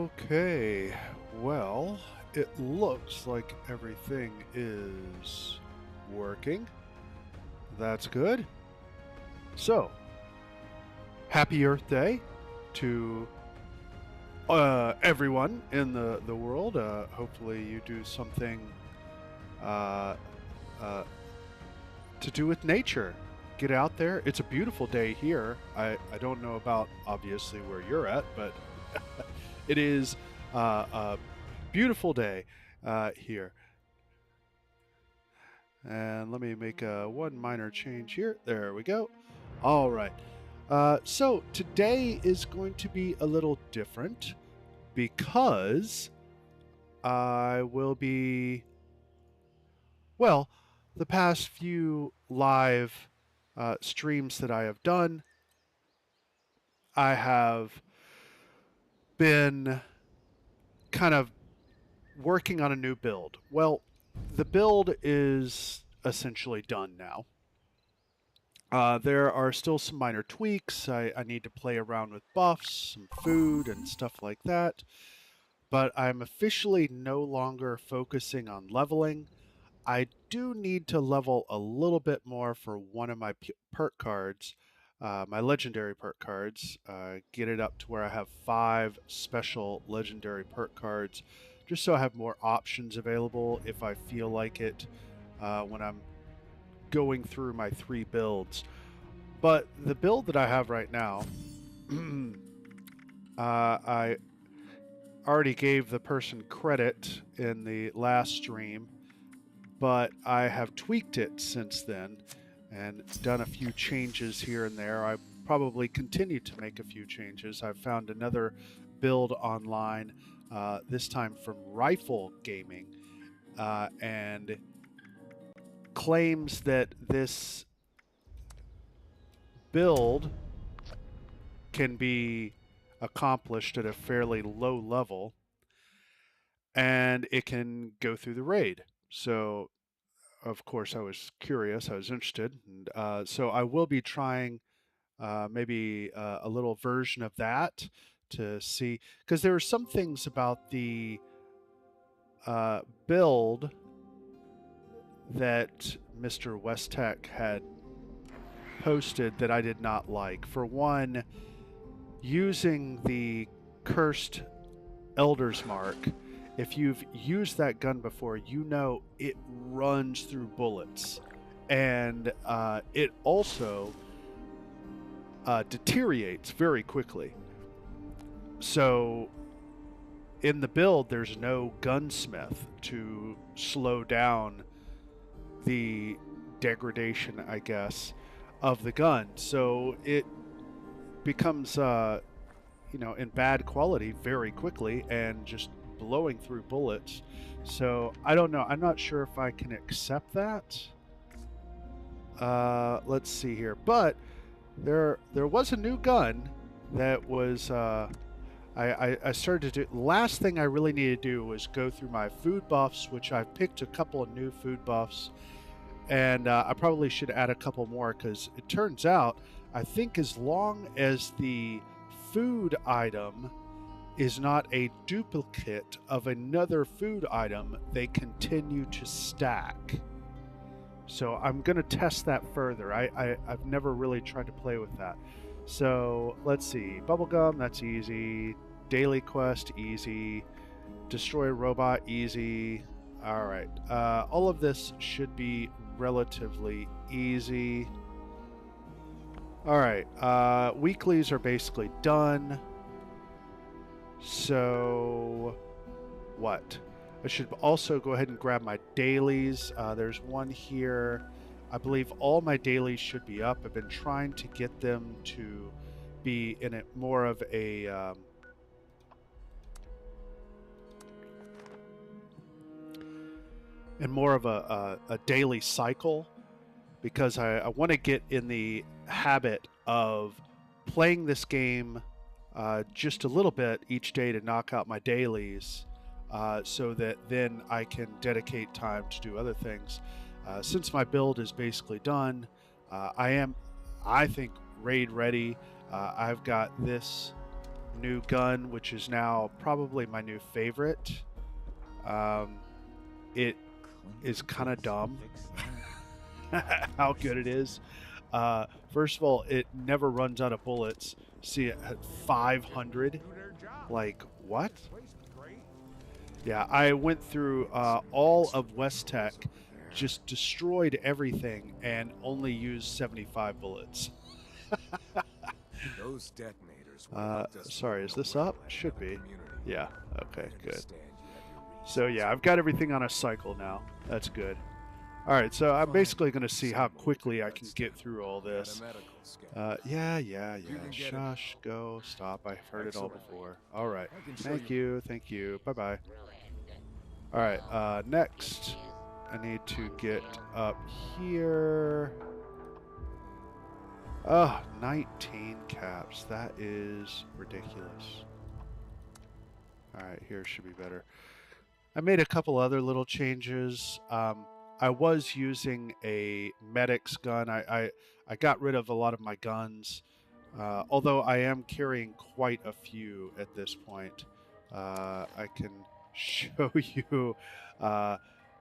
Okay, well, it looks like everything is working. That's good. So, happy Earth Day to everyone in the world. Hopefully, you do something uh, uh, to do with nature. Get out there. It's a beautiful day here. I don't know about obviously where you're at, but it is a beautiful day here. And let me make one minor change here. There we go. All right. So today is going to be a little different because I will be, well, the past few live streams that I have done, I have been kind of working on a new build. Well, the build is essentially done now. There are still some minor tweaks. I need to play around with buffs, some food, and stuff like that. But I'm officially no longer focusing on leveling. I do need to level a little bit more for one of my perk cards, my legendary perk cards. Get it up to where I have 5 special legendary perk cards, just so I have more options available if I feel like it when I'm going through my 3 builds. But the build that I have right now, I already gave the person credit in the last stream, but I have tweaked it since then and done a few changes here and there. I probably continue to make a few changes. I've found another build online, this time from Rifle Gaming, and claims that this build can be accomplished at a fairly low level and it can go through the raid. So, of course, I was curious, I was interested, and so I will be trying maybe a little version of that to see, because there are some things about the build that Mr. Westtech had posted that I did not like. For one, using the cursed Elder's Mark, if you've used that gun before, you know it runs through bullets. And it also deteriorates very quickly. So in the build, there's no gunsmith to slow down the degradation, I guess, of the gun. So it becomes in bad quality very quickly and just blowing through bullets. So I don't know. I'm not sure if I can accept that. Let's see here. But there was a new gun that was I started to do. Last thing I really needed to do was go through my food buffs, which I've picked a couple of new food buffs, and I probably should add a couple more because it turns out I think as long as the food item is not a duplicate of another food item, they continue to stack. So I'm going to test that further. I've never really tried to play with that. So let's see. Bubblegum, that's easy. Daily quest, easy. Destroy a robot, easy. All right. All of this should be relatively easy. All right. Weeklies are basically done. So what? I should also go ahead and grab my dailies. There's one here. I believe all my dailies should be up. I've been trying to get them to be in it more of a daily cycle, because I want to get in the habit of playing this game just a little bit each day to knock out my dailies, so that then I can dedicate time to do other things. Since my build is basically done, I think, raid ready. I've got this new gun, which is now probably my new favorite. Um, it is kind of dumb how good it is. First of all, it never runs out of bullets. See, at 500. Like, what? Yeah, I went through all of West Tech, just destroyed everything, and only used 75 bullets. Those detonators Sorry, is this up? Should be. Yeah, okay, good. So yeah, I've got everything on a cycle now. That's good. All right, so I'm basically going to see how quickly I can get through all this. Yeah. Shush, go, stop. I've heard it all before. All right. Thank you. Bye-bye. All right, next, I need to get up here. Oh, 19 caps. That is ridiculous. All right, here should be better. I made a couple other little changes. I was using a medic's gun. I got rid of a lot of my guns, although I am carrying quite a few at this point. I can show you.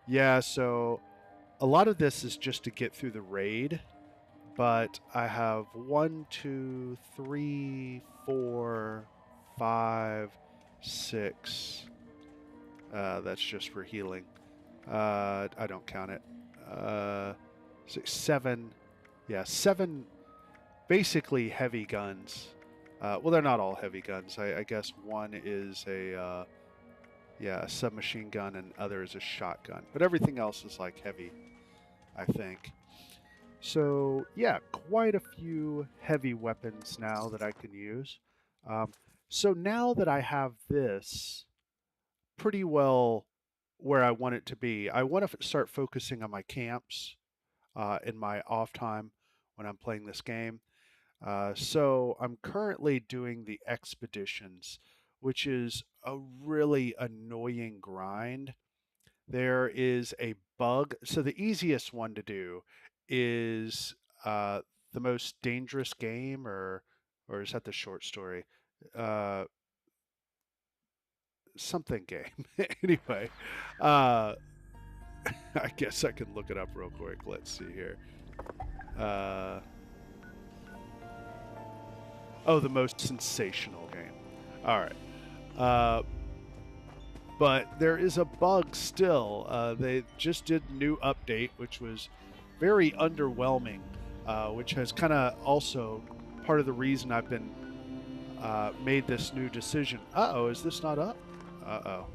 Yeah, so a lot of this is just to get through the raid, but I have 1, 2, 3, 4, 5, 6. That's just for healing. I don't count it. 6, 7. Yeah, 7 basically heavy guns. Well, they're not all heavy guns. I guess one is a submachine gun, and other is a shotgun. But everything else is like heavy, I think. So yeah, quite a few heavy weapons now that I can use. So now that I have this pretty well where I want it to be, I want to start focusing on my camps in my off time when I'm playing this game. So I'm currently doing the expeditions, which is a really annoying grind. There is a bug. So the easiest one to do is uh, the most dangerous game, or is that the short story? Uh, Something game. Anyway, uh, I guess I can look it up real quick. Let's see here. Uh, the most sensational game. All right. Uh, but there is a bug still. They just did a new update, which was very underwhelming, which has kind of also part of the reason I've been made this new decision. Uh-oh, is this not up? Uh-oh.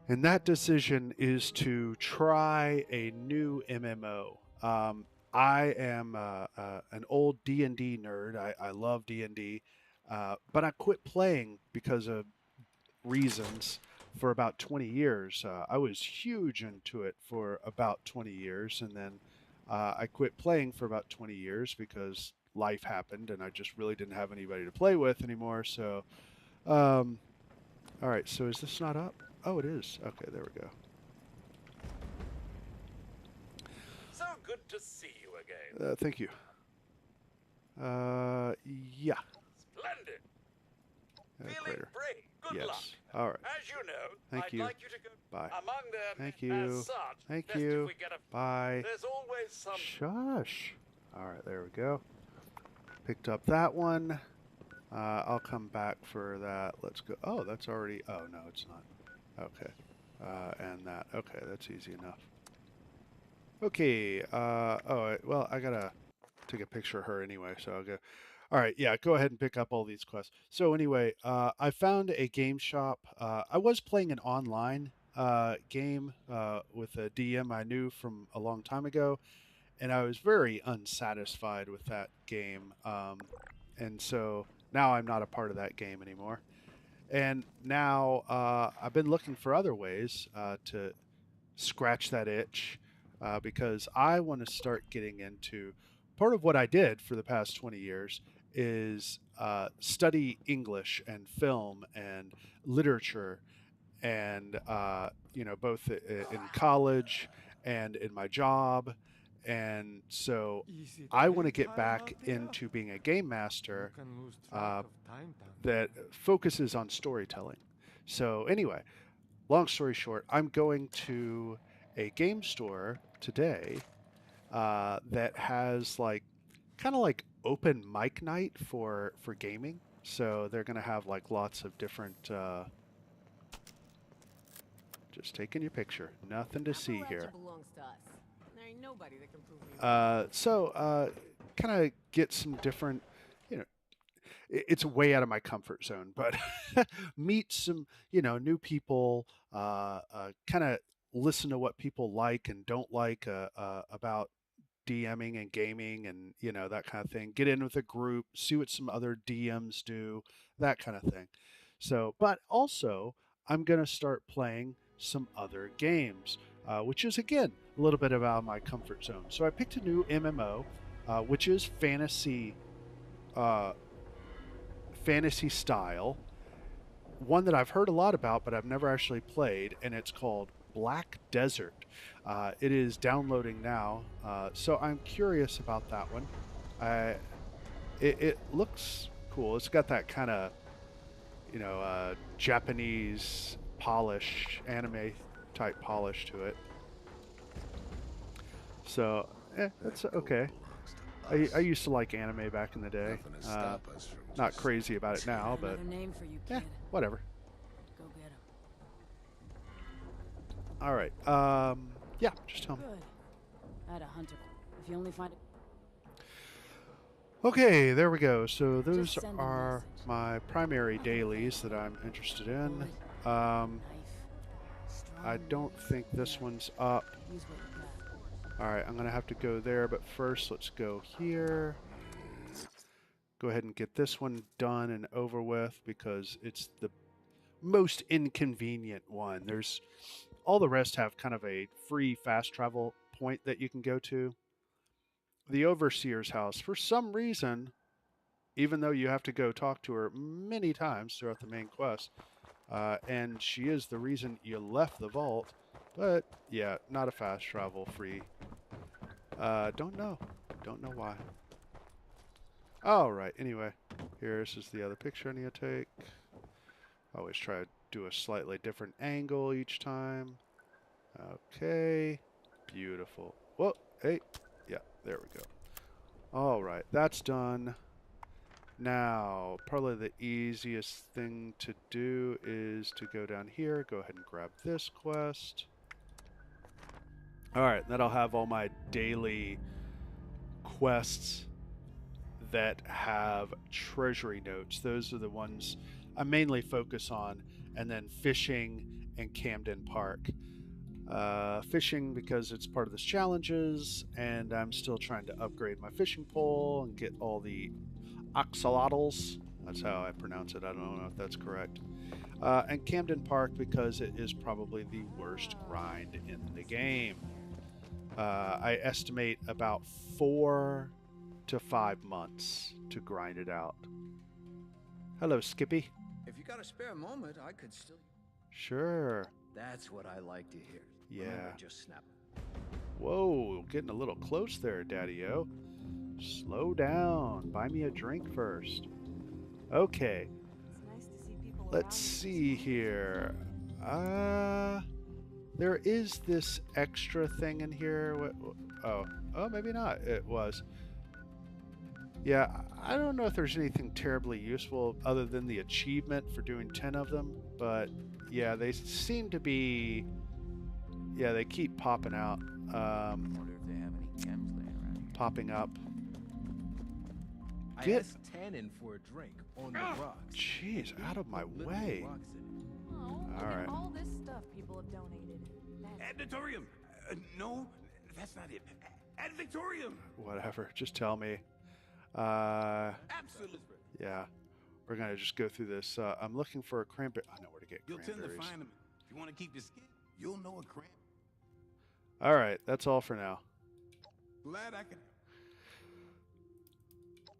And that decision is to try a new MMO. I am an old D&D nerd. I love D&D, but I quit playing because of reasons for about 20 years. I was huge into it for about 20 years, and then I quit playing for about 20 years because life happened, and I just really didn't have anybody to play with anymore. So, all right. So is this not up? Oh, it is. Okay, there we go. So good to see you again. Thank you. Yeah. Splendid. Feeling Crater. free. Good Yes. luck. All right. As you know, Thank I'd you. like you to go Bye. among them. Thank you. As such, Thank best you. If we get a... Bye. There's always some... Shush. All right, there we go. Picked up that one. I'll come back for that. Let's go. Oh, that's already... Oh, no, it's not. Okay. And that. Okay, that's easy enough. Okay. Well, I gotta take a picture of her anyway, so I'll go. All right, yeah, go ahead and pick up all these quests. So anyway, I found a game shop. I was playing an online game with a DM I knew from a long time ago, and I was very unsatisfied with that game. And so now I'm not a part of that game anymore. And now I've been looking for other ways to scratch that itch because I want to start getting into part of what I did for the past 20 years is study English and film and literature and both in college and in my job And so Is it I want to very get time out back there? into being a game master You can lose track of time down that focuses on storytelling. So anyway, long story short, I'm going to a game store today that has like kind of like open mic night for gaming. So they're going to have like lots of different. Just taking your picture. Nothing to see here. Belongs to us. There ain't nobody that can prove me So kind of get some different, you know, it's way out of my comfort zone, but meet some, new people, kind of listen to what people like and don't like about DMing and gaming and, that kind of thing. Get in with a group, see what some other DMs do, that kind of thing. So, but also, I'm going to start playing some other games, which is, again, a little bit out of my comfort zone. So I picked a new MMO, which is uh, fantasy style, one that I've heard a lot about, but I've never actually played, and it's called Black Desert. It is downloading now, so I'm curious about that one. It looks cool. It's got that kind of, Japanese polish, anime type polish to it. So, that's okay. I used to like anime back in the day. Not crazy about it now, but Another name for you, yeah, kid. whatever. Go get him. All right. Yeah, just tell me. Good. I had a hunter. If you only find it. Okay, there we go. So those Just send a are message. my primary dailies that I'm interested in. Knife. I don't think this one's up. Use what you got. All right, I'm gonna have to go there, but first let's go here. Go ahead and get this one done and over with because it's the most inconvenient one. There's all the rest have kind of a free fast travel point that you can go to. The Overseer's house, for some reason, even though you have to go talk to her many times throughout the main quest, and she is the reason you left the vault, but yeah, not a fast travel free. Don't know why. All right, anyway, this is the other picture I need to take. I always try to do a slightly different angle each time. Okay, beautiful. Whoa, hey, yeah, there we go. All right, that's done. Now, probably the easiest thing to do is to go down here, go ahead and grab this quest. All right, then I'll have all my daily quests that have treasury notes. Those are the ones I mainly focus on, and then fishing and Camden Park. Fishing because it's part of the challenges, and I'm still trying to upgrade my fishing pole and get all the axolotls. That's how I pronounce it. I don't know if that's correct. And Camden Park because it is probably the worst grind in the game. I estimate about 4 to 5 months to grind it out. Hello, Skippy. If you got a spare moment, I could still. Sure. That's what I like to hear. Yeah. Remember, just snap. Whoa, getting a little close there, Daddy-O. Slow down. Buy me a drink first. Okay. It's nice to see people Let's see here. There is this extra thing in here. Oh, maybe not. It was. Yeah, I don't know if there's anything terribly useful other than the achievement for doing 10 of them, but yeah, they seem to be. Yeah, they keep popping out. Wonder if they have any chems laying around here. Popping up. I Get- asked Tannen for a drink on the rocks. Jeez, out of my Literally way. rocks in it. Oh, look All at right. all this stuff people have donated. That's Advitorium! No, that's not it. Advitorium! Whatever, just tell me. Absolutely. Yeah, we're gonna just go through this. I'm looking for a cranberry. I know where to get You'll tend to cranberries. find them. If you want to keep your skin, you'll know a cramp. All right, that's all for now. Glad I can.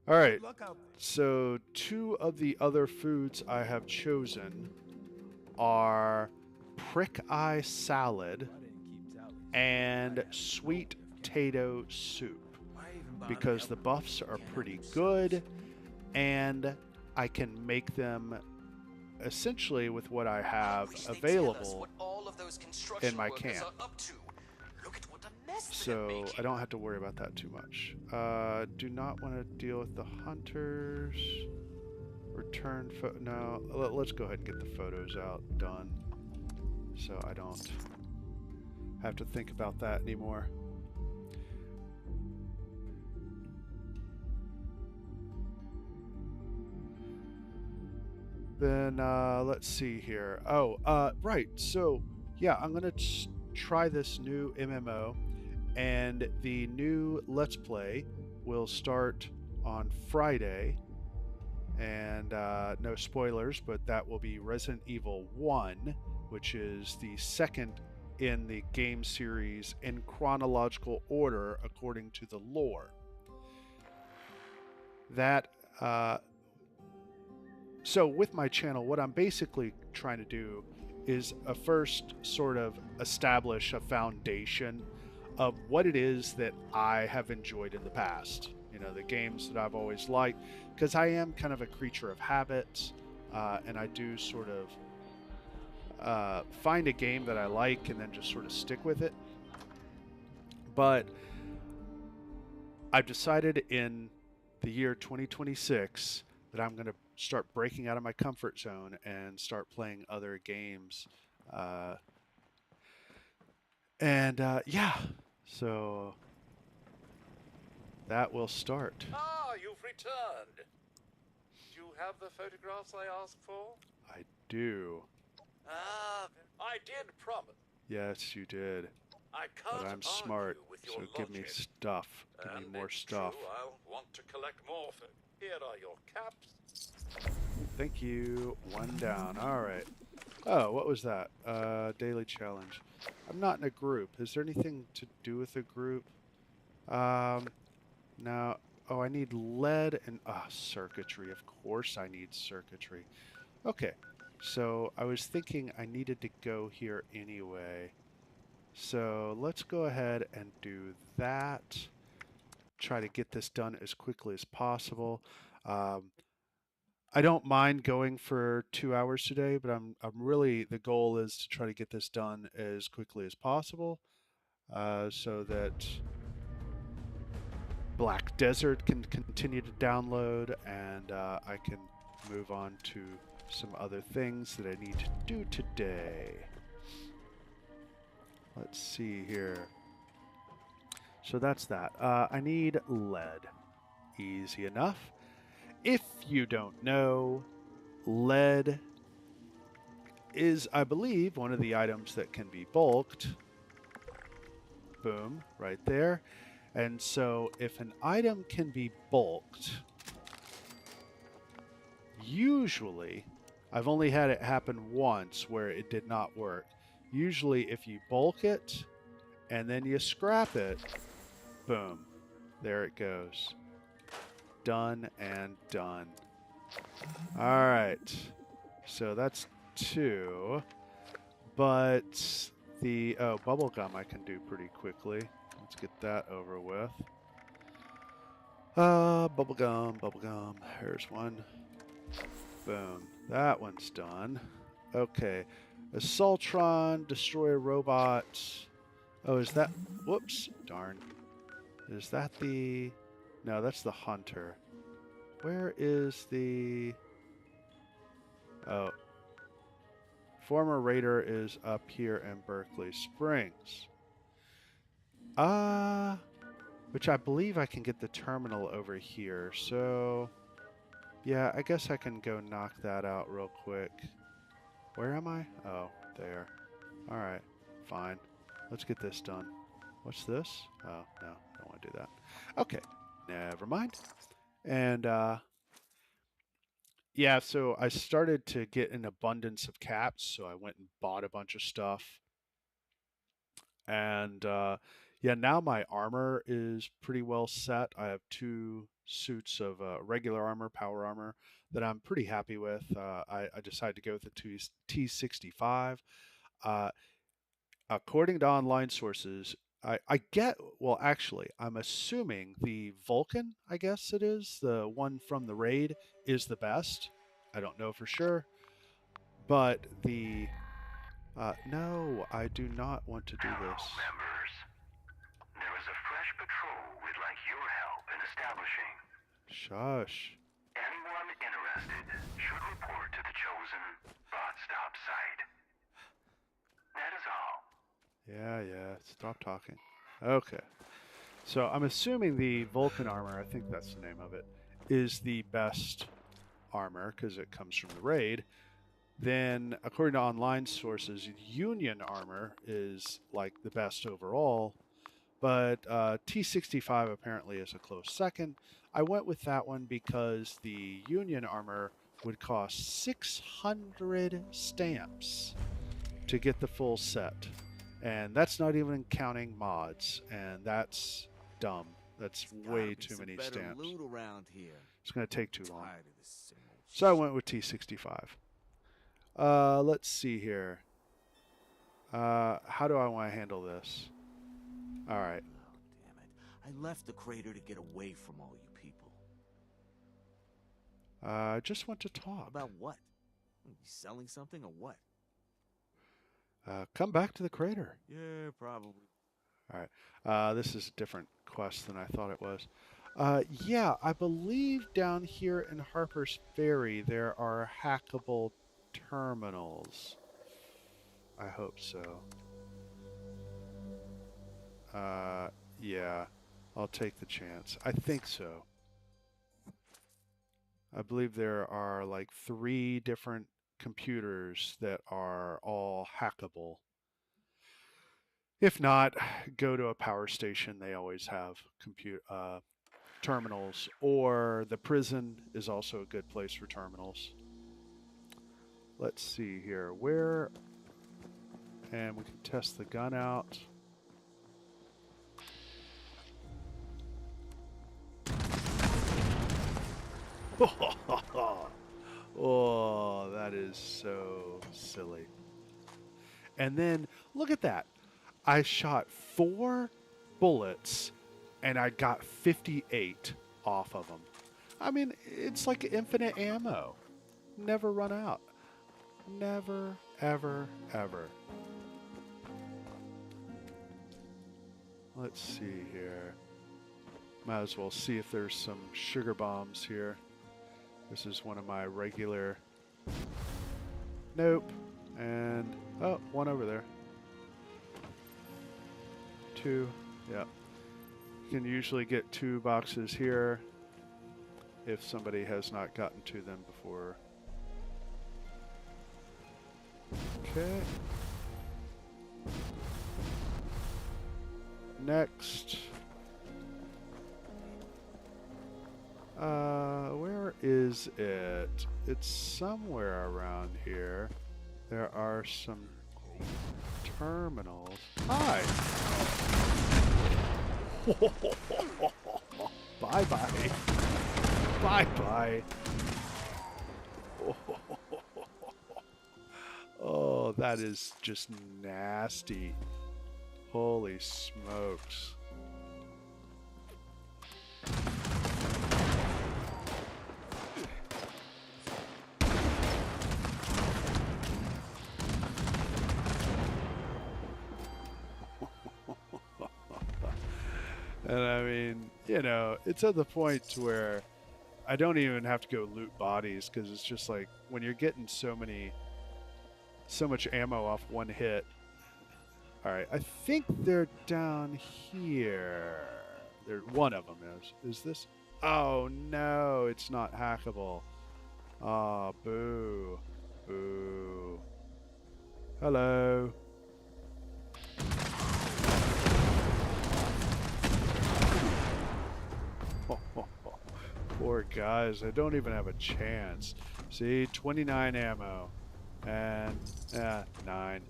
All right, Good luck out there. so 2 of the other foods I have chosen are prick eye salad I didn't keep tally. and sweet potato soup Why even bother because the helping? buffs are Can't pretty help good, and I can make them essentially with what I have available in my camp. So I don't have to worry about that too much. Do not want to deal with the hunters. Return no, let's go ahead and get the photos out done so I don't have to think about that anymore. Then let's see here. Oh, right. So yeah, I'm gonna try this new MMO, and the new Let's Play will start on Friday. And no spoilers, but that will be Resident Evil 1, which is the second in the game series in chronological order according to the lore. That so with my channel, what I'm basically trying to do is first sort of establish a foundation of what it is that I have enjoyed in the past. You know, the games that I've always liked, because I am kind of a creature of habits, and I do sort of find a game that I like and then just sort of stick with it. But I've decided in the year 2026 that I'm going to start breaking out of my comfort zone and start playing other games. Yeah, so that will start. Ah, you've returned. Do you have the photographs I asked for? I do. Ah, I did promise. Yes, you did. I can't But I'm argue smart, with so your give me logic. stuff. Give me And more it's stuff. True, I'll want to collect more. Here are your caps. Thank you. One down. All right. Oh, what was that? Daily challenge. I'm not in a group. Is there anything to do with a group? Now, oh, I need lead and circuitry. Of course I need circuitry. Okay. So I was thinking I needed to go here anyway. So let's go ahead and do that. Try to get this done as quickly as possible. I don't mind going for 2 hours today, but I'm really, the goal is to try to get this done as quickly as possible, so that Black Desert can continue to download, and I can move on to some other things that I need to do today. Let's see here. So that's that. I need lead. Easy enough. If you don't know, lead is, I believe, one of the items that can be bulked. Boom, right there. And so if an item can be bulked, usually, I've only had it happen once where it did not work. Usually if you bulk it and then you scrap it, boom, there it goes. Done and done. All right, so that's 2, but the bubblegum I can do pretty quickly. Let's get that over with. Bubblegum. Here's one. Boom. That one's done. Okay. Assaultron, destroy a robot. Oh, is that... Whoops. Darn. Is that the... No, that's the hunter. Where is the... Oh. Former raider is up here in Berkeley Springs. Which I believe I can get the terminal over here. So, yeah, I guess I can go knock that out real quick. Where am I? Oh, there. All right, fine. Let's get this done. What's this? Oh, no, don't want to do that. Okay, never mind. And, yeah, so I started to get an abundance of caps, so I went and bought a bunch of stuff. And, yeah, now my armor is pretty well set. I have 2 suits of regular armor, power armor, that I'm pretty happy with. I decided to go with the T65. According to online sources, I get, well, actually, I'm assuming the Vulcan, I guess it is, the one from the raid, is the best. I don't know for sure. But the. No, I do not want to do this. Members, there is a fresh patrol we'd like your help in establishing. Shush. Anyone interested should report to the chosen bot stop site. That is all. Yeah. Stop talking. Okay. So I'm assuming the Vulcan armor, I think that's the name of it, is the best armor because it comes from the raid. Then, according to online sources, Union armor is like the best overall, but T65 apparently is a close second. I went with that one because the Union armor would cost 600 stamps to get the full set. And that's not even counting mods, and that's dumb. That's way too many stamps. Loot around here. It's going to take too long. Tired of this same old So I went with T65. Let's see here. How do I want to handle this? All right. Oh, damn it. I left the crater to get away from all you people. I just want to talk. About what? You selling something or what? Come back to the crater. Yeah, probably. All right. This is a different quest than I thought it was. Yeah, I believe down here in Harper's Ferry there are hackable terminals. I hope so. Yeah, I'll take the chance. I think so. I believe there are like 3 different computers that are all hackable. If not, go to a power station. They always have terminals, or the prison is also a good place for terminals. Let's see here. Where? And we can test the gun out. Oh, that is so silly. And then, look at that. I shot 4 bullets, and I got 58 off of them. I mean, it's like infinite ammo. Never run out. Never, ever, ever. Let's see here. Might as well see if there's some sugar bombs here. This is one of my regular. Nope. And, oh, one over there. 2. Yep. You can usually get 2 boxes here if somebody has not gotten to them before. Okay. Next. Where is it? It's somewhere around here. There are some terminals. Hi! Bye-bye. Bye-bye. Oh, that is just nasty. Holy smokes. And I mean, you know, it's at the point to where I don't even have to go loot bodies, because it's just like when you're getting so much ammo off one hit. All right, I think they're down here. One of them is. Is this? Oh no, it's not hackable. Ah, boo, boo. Hello. Poor guys, I don't even have a chance. See, 29 ammo, and 9.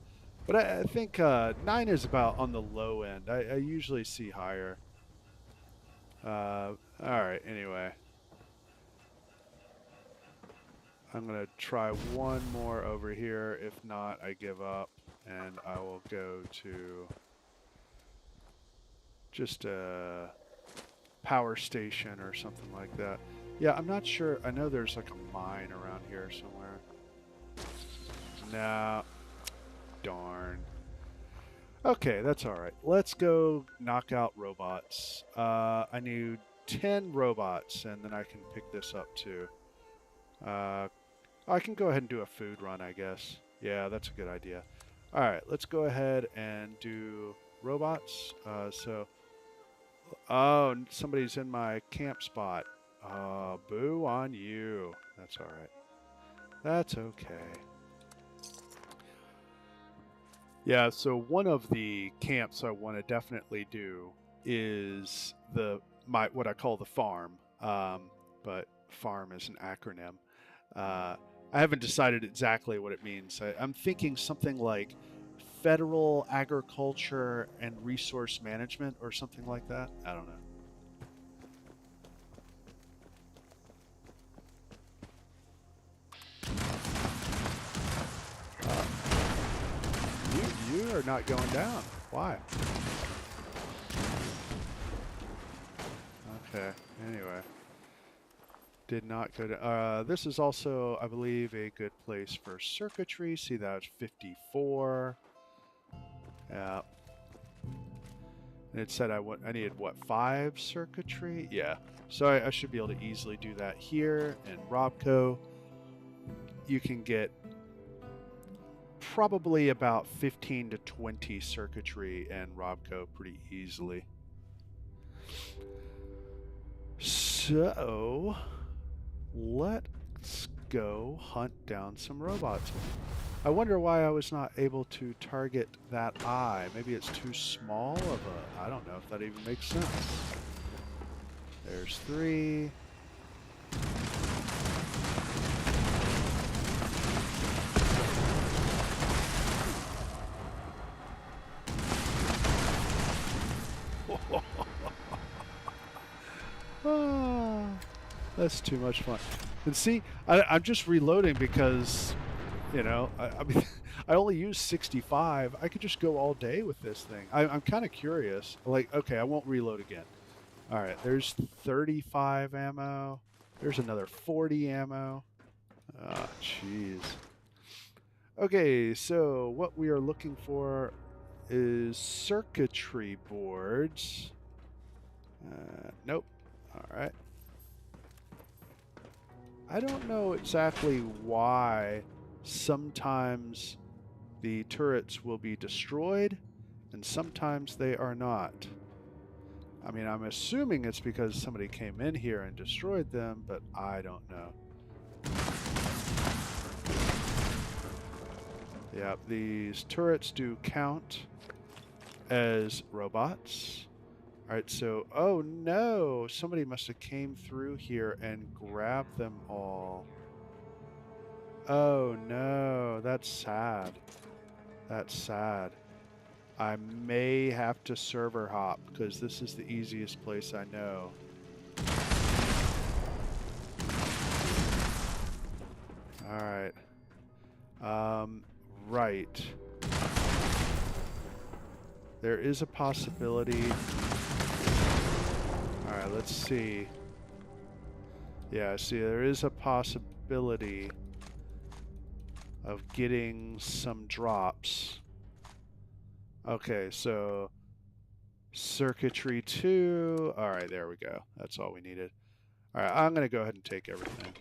But I think 9 is about on the low end. I usually see higher. Alright, anyway. I'm going to try one more over here. If not, I give up, and I will go to just a power station or something like that. Yeah, I'm not sure. I know there's like a mine around here somewhere. No. Darn. Okay, that's alright. Let's go knock out robots. I need 10 robots, and then I can pick this up too. I can go ahead and do a food run, I guess. Yeah, that's a good idea. Alright, let's go ahead and do robots. Oh, somebody's in my camp spot. Boo on you. That's alright. That's okay. Yeah, so one of the camps I want to definitely do is what I call the farm. But farm is an acronym. I haven't decided exactly what it means. I'm thinking something like Federal Agriculture and Resource Management or something like that. I don't know. You are not going down. Why? Okay, anyway. Did not go to... this is also, I believe, a good place for circuitry. See, that's 54. Yeah. And it said I needed, what, 5 circuitry? Yeah. So I should be able to easily do that here. And Robco, you can get probably about 15 to 20 circuitry and Robco pretty easily. So let's go hunt down some robots. I wonder why I was not able to target that eye. Maybe it's too small of a... I don't know if that even makes sense. There's 3. That's too much fun. And see, I'm just reloading because, you know, I mean, I only use 65. I could just go all day with this thing. I'm kind of curious. Like, okay, I won't reload again. All right, there's 35 ammo. There's another 40 ammo. Ah, jeez. Okay, so what we are looking for is circuitry boards. Nope. All right. I don't know exactly why sometimes the turrets will be destroyed and sometimes they are not. I mean, I'm assuming it's because somebody came in here and destroyed them, but I don't know. Yeah, these turrets do count as robots. Alright, so, oh no! Somebody must have came through here and grabbed them all. Oh no, that's sad. That's sad. I may have to server hop, because this is the easiest place I know. Alright. Right. There is a possibility... Alright, let's see. Yeah, see, there is a possibility of getting some drops. Okay, so circuitry 2. Alright, there we go. That's all we needed. Alright, I'm going to go ahead and take everything.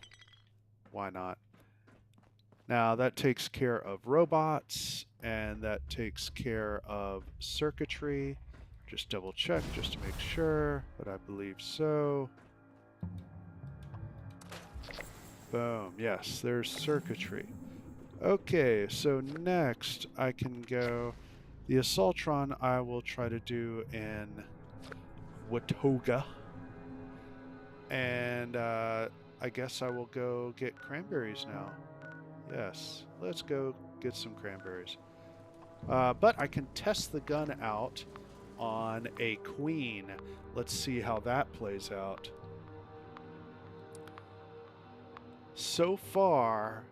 Why not? Now, that takes care of robots, and that takes care of circuitry. Just double check just to make sure, but I believe so. Boom. Yes, there's circuitry. Okay, so next I can go... The Assaultron I will try to do in Watoga. And I guess I will go get cranberries now. Yes, let's go get some cranberries. But I can test the gun out on a queen. Let's see how that plays out. So far,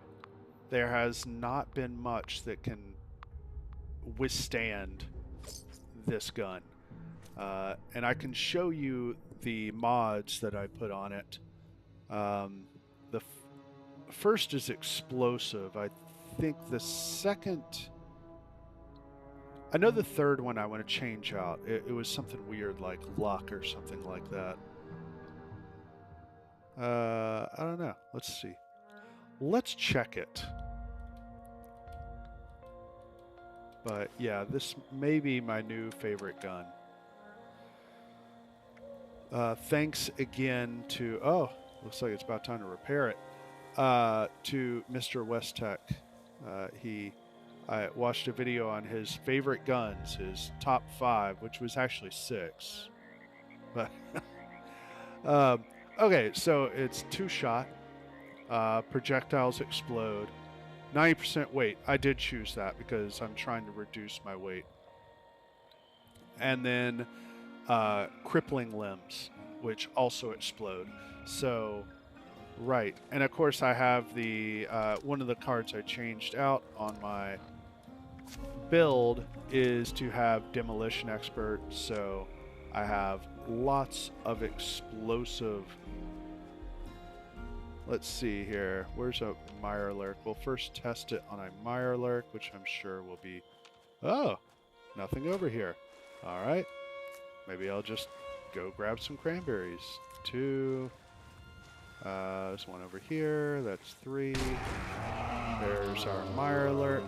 there has not been much that can withstand this gun. And I can show you the mods that I put on it. The first is explosive. I think the second... I know the third one I want to change out. It was something weird like luck or something like that. I don't know. Let's see. Let's check it. But yeah, this may be my new favorite gun. Thanks again to... Oh, looks like it's about time to repair it. To Mr. Westtech. I watched a video on his favorite guns, his top 5, which was actually 6. But okay, so it's 2-shot. Projectiles explode. 90% weight. I did choose that because I'm trying to reduce my weight. And then crippling limbs, which also explode. So, right. And of course I have the one of the cards I changed out on my build is to have demolition expert, so I have lots of explosive. Let's see here. Where's a Mirelurk? We'll first test it on a Mirelurk, which I'm sure will be... Oh, nothing over here. All right. Maybe I'll just go grab some cranberries. 2. There's one over here. That's 3. There's our Mirelurk.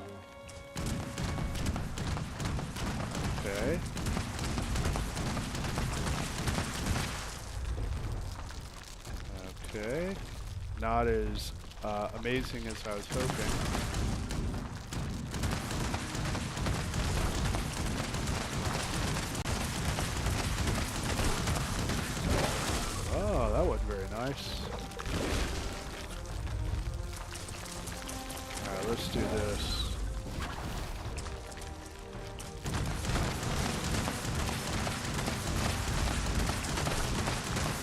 Okay. Okay. Not as amazing as I was hoping. Oh, that wasn't very nice. Alright, let's do this.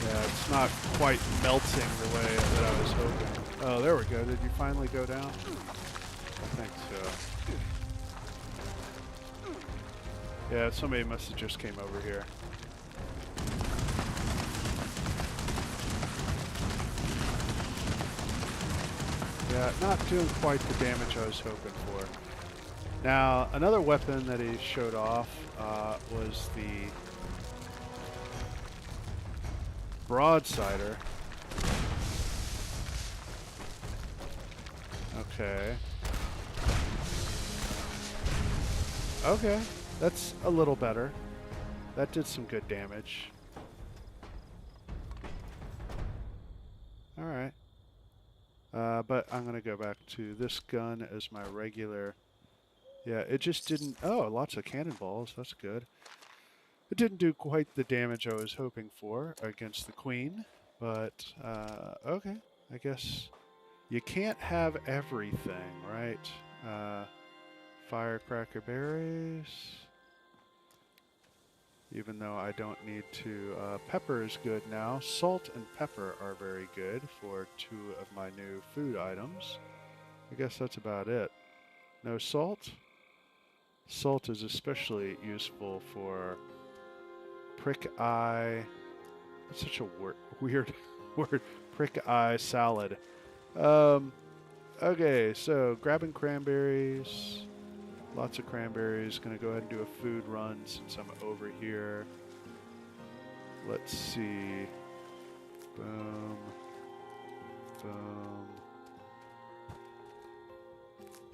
Yeah, it's not quite melting the way that I was hoping. Oh, there we go. Did you finally go down? I think so. Yeah, somebody must have just came over here. Yeah, not doing quite the damage I was hoping for. Now, another weapon that he showed off was the broadsider. Okay. Okay, that's a little better. That did some good damage. Alright. But I'm going to go back to this gun as my regular. Yeah, it just didn't... Oh, lots of cannonballs. That's good. It didn't do quite the damage I was hoping for against the queen. But, okay. I guess you can't have everything, right? Firecracker berries. Even though I don't need to... pepper is good now. Salt and pepper are very good for 2 of my new food items. I guess that's about it. No salt? Salt is especially useful for prick eye... That's such a weird word. Prick eye salad. Okay, so grabbing cranberries... Lots of cranberries. Gonna go ahead and do a food run since I'm over here. Let's see. Boom. Boom.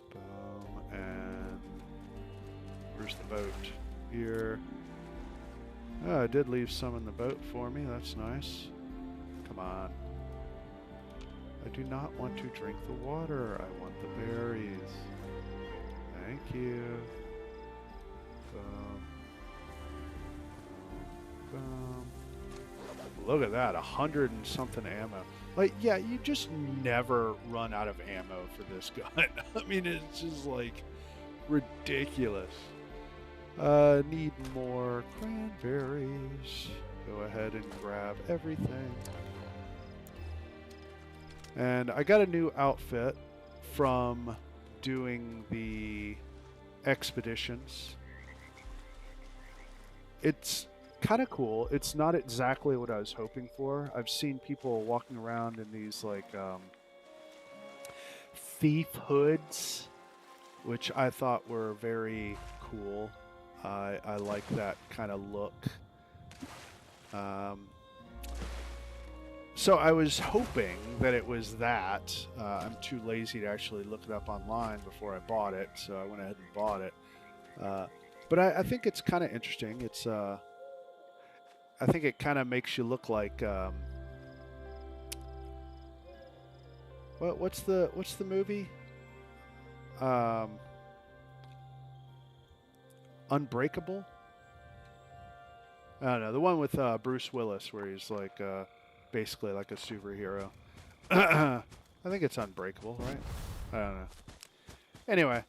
Boom. And where's the boat? Here. Oh, I did leave some in the boat for me. That's nice. Come on. I do not want to drink the water. I want the berries. Thank you. Boom. Boom. Look at that, 100 and something ammo. Like, yeah, you just never run out of ammo for this gun. I mean, it's just like ridiculous. Need more cranberries. Go ahead and grab everything. And I got a new outfit from doing the expeditions. It's kind of cool. It's not exactly what I was hoping for. I've seen people walking around in these like thief hoods, which I thought were very cool. I like that kind of look. So I was hoping that it was that. I'm too lazy to actually look it up online before I bought it, so I went ahead and bought it. But I think it's kind of interesting. It's I think it kind of makes you look like what's the movie? Unbreakable? I don't know, the one with Bruce Willis where he's like basically like a superhero. I think it's Unbreakable, right? I don't know. Anyway,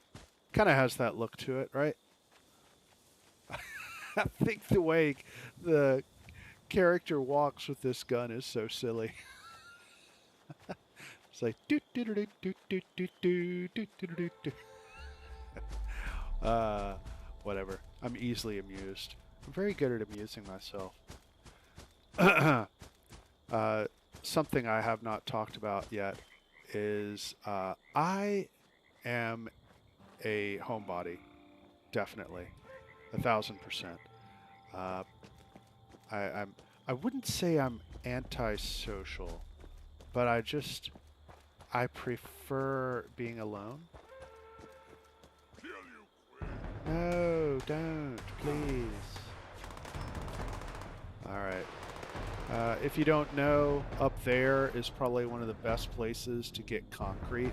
kind of has that look to it, right? I think the way the character walks with this gun is so silly. It's like do do do do do do do do do do. Whatever. I'm easily amused. I'm very good at amusing myself. Something I have not talked about yet is I am a homebody, definitely, 1,000%. I wouldn't say I'm antisocial, but I prefer being alone. No, don't, please. Alright. If you don't know, up there is probably one of the best places to get concrete.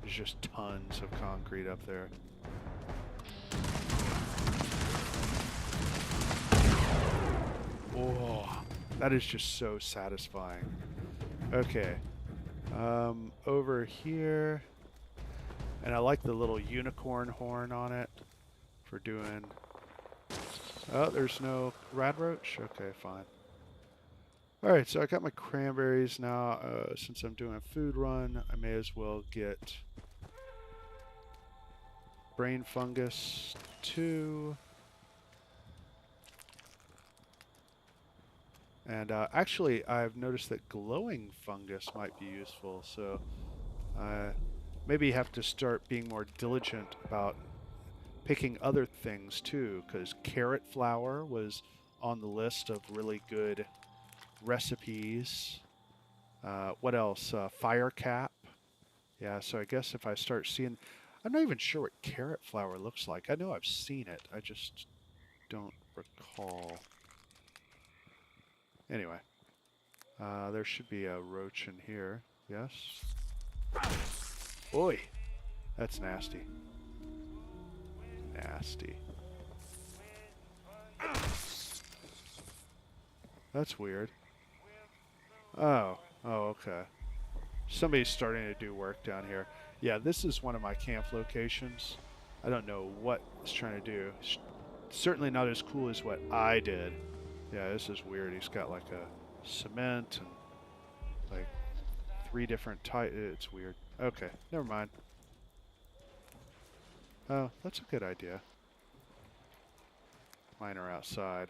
There's just tons of concrete up there. Oh, that is just so satisfying. Okay. Over here. And I like the little unicorn horn on it for doing... Oh, there's no radroach? Okay, fine. Alright, so I got my cranberries now. Since I'm doing a food run, I may as well get brain fungus 2. And actually, I've noticed that glowing fungus might be useful, so maybe have to start being more diligent about picking other things too, because carrot flour was on the list of really good recipes. What else? Fire cap. Yeah, so I guess if I start seeing... I'm not even sure what carrot flour looks like. I know I've seen it. I just don't recall. Anyway. There should be a roach in here. Yes? Oi! That's nasty. Nasty. That's weird. Oh, okay. Somebody's starting to do work down here. Yeah, this is one of my camp locations. I don't know what it's trying to do. Certainly not as cool as what I did. Yeah, this is weird. He's got like a cement and like 3 different types. It's weird. Okay, never mind. Oh, that's a good idea. Mine are outside.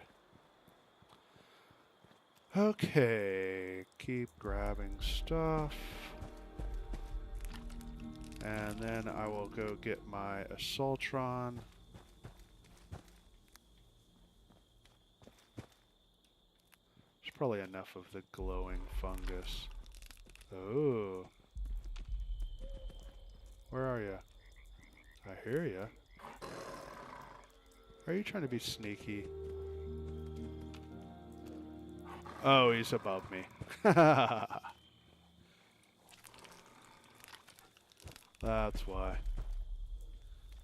Okay, keep grabbing stuff. And then I will go get my assaultron. There's probably enough of the glowing fungus. Oh. Where are you? I hear you. Are you trying to be sneaky? Oh, he's above me. That's why.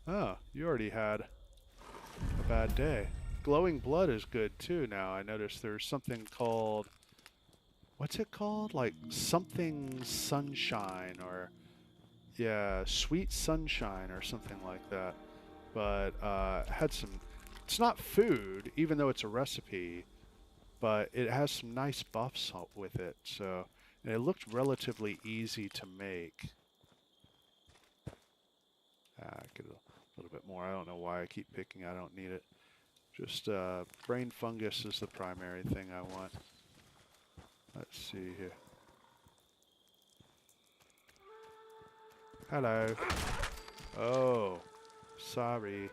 Oh, you already had a bad day. Glowing blood is good too now. I noticed there's something called... What's it called? Like something sunshine or... Yeah, sweet sunshine or something like that. But had some... It's not food, even though it's a recipe. But it has some nice buffs with it. So, and it looked relatively easy to make. Get a little bit more. I don't know why I keep picking. I don't need it. Just brain fungus is the primary thing I want. Let's see here. Hello. Oh, sorry.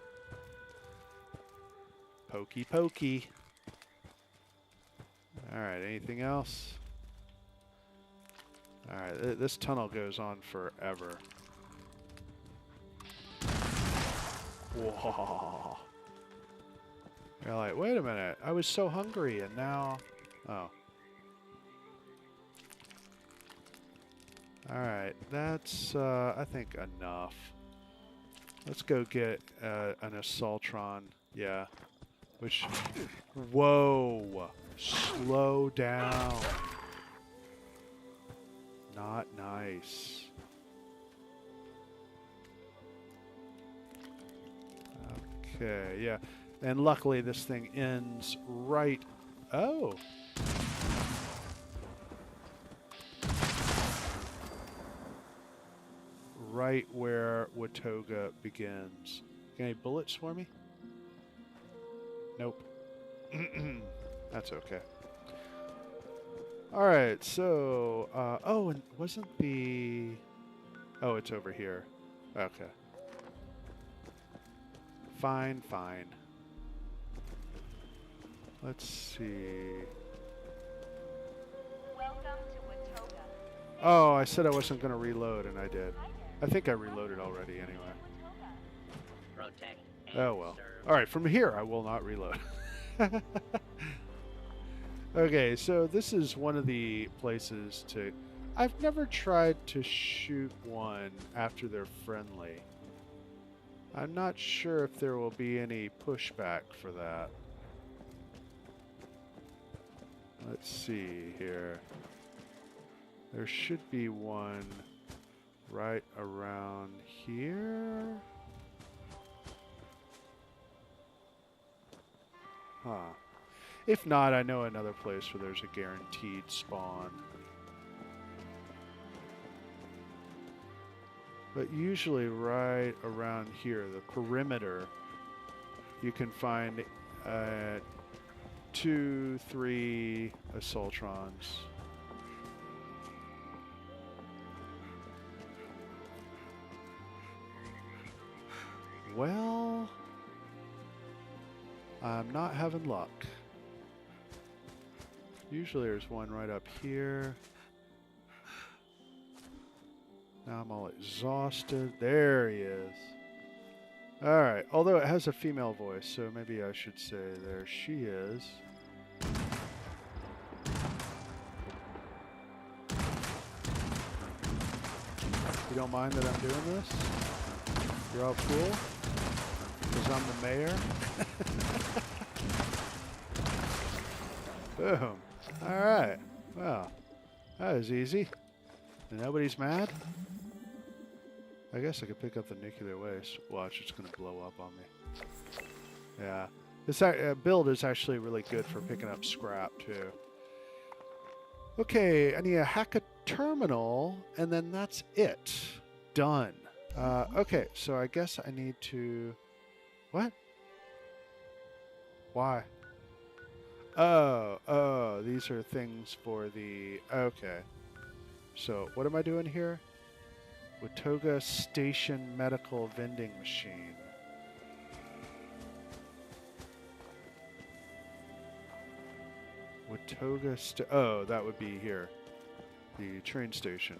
Pokey pokey. Alright, anything else? Alright, this tunnel goes on forever. Whoa. You're like, wait a minute, I was so hungry and now... Oh. Alright, that's, I think, enough. Let's go get an Assaultron. Yeah. Which... Whoa! Slow down. Not nice. Okay, yeah. And luckily this thing ends right... Oh! Right where Watoga begins. Got any bullets for me? Nope. That's okay. Alright, so... oh, and wasn't the... Oh, it's over here. Okay. Fine, fine. Let's see... Welcome to Watoga. Oh, I said I wasn't going to reload, and I did. I think I reloaded already anyway. Protect and Oh well. serve. Alright, from here I will not reload. Okay, so this is one of the places to... I've never tried to shoot one after they're friendly. I'm not sure if there will be any pushback for that. Let's see here. There should be one right around here. Huh. If not, I know another place where there's a guaranteed spawn. But usually right around here, the perimeter, you can find 2, 3 Assaultrons. Well, I'm not having luck. Usually there's one right up here. Now I'm all exhausted. There he is. Alright, although it has a female voice, so maybe I should say there she is. You don't mind that I'm doing this? You're all cool? Because I'm the mayor? Boom. Alright. Well, that was easy. And nobody's mad? I guess I could pick up the nuclear waste. Watch, it's going to blow up on me. Yeah. This build is actually really good for picking up scrap, too. Okay, I need to hack a terminal, and then that's it. Done. Okay, so I guess I need to... What? Why? Oh, these are things for the... Okay. So, what am I doing here? Watoga Station Medical Vending Machine. Watoga oh, that would be here. The train station.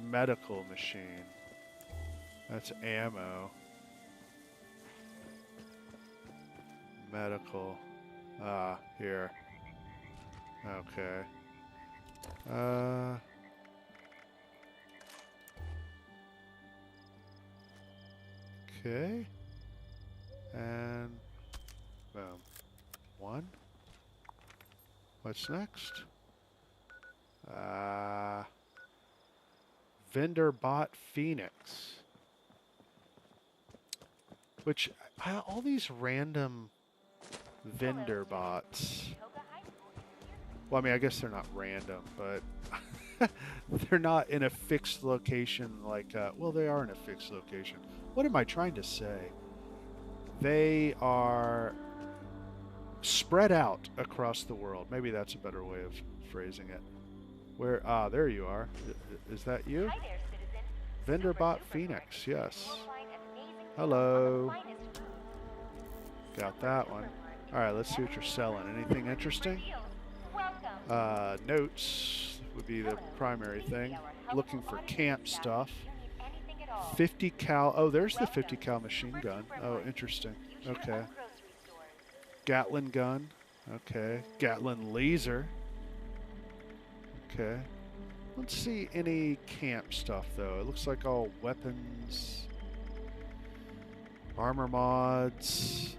Medical machine. That's ammo. Medical. Ah, here. Okay. Okay. And boom. One. What's next? Vendor bot Phoenix. Which, all these random vendor bots. Well, I mean, I guess they're not random, but they're not in a fixed location like, well, they are in a fixed location. What am I trying to say? They are spread out across the world. Maybe that's a better way of phrasing it. Where? Ah, there you are. Is that you? Hi there, citizen. Vendorbot Super Phoenix, Supermarket. yes. You will find amazing deals Hello. on the finest food. Got Super that one. Supermarket. Alright, let's see what you're selling. Anything Super interesting? deals. Welcome. Notes would be the Hello. primary Please thing. see our helpful Looking for automated camp staff stuff. if you need anything at all. 50 cal. Oh, there's the Welcome 50 cal to machine Super gun. Oh, Supermarket, interesting. the future Okay. of grocery stores. Gatlin gun. Okay. Gatlin laser. Okay. Let's see any camp stuff though. It looks like all weapons, armor mods.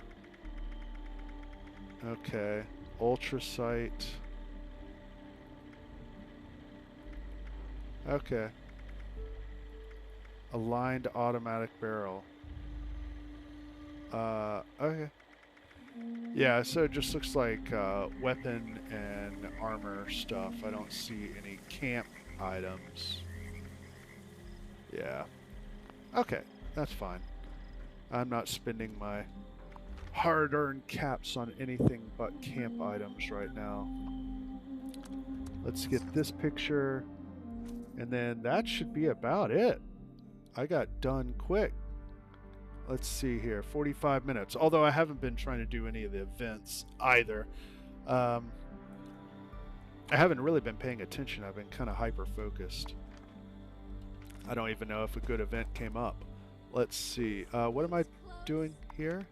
Okay. Ultra sight. Okay. Aligned automatic barrel. Okay. Yeah, so it just looks like weapon and armor stuff. I don't see any camp items. Yeah. Okay, that's fine. I'm not spending my hard-earned caps on anything but camp items right now. Let's get this picture, and then that should be about it. I got done quick. Let's see here, 45 minutes. Although I haven't been trying to do any of the events either. I haven't really been paying attention. I've been kind of hyper-focused. I don't even know if a good event came up. Let's see. What am I doing here?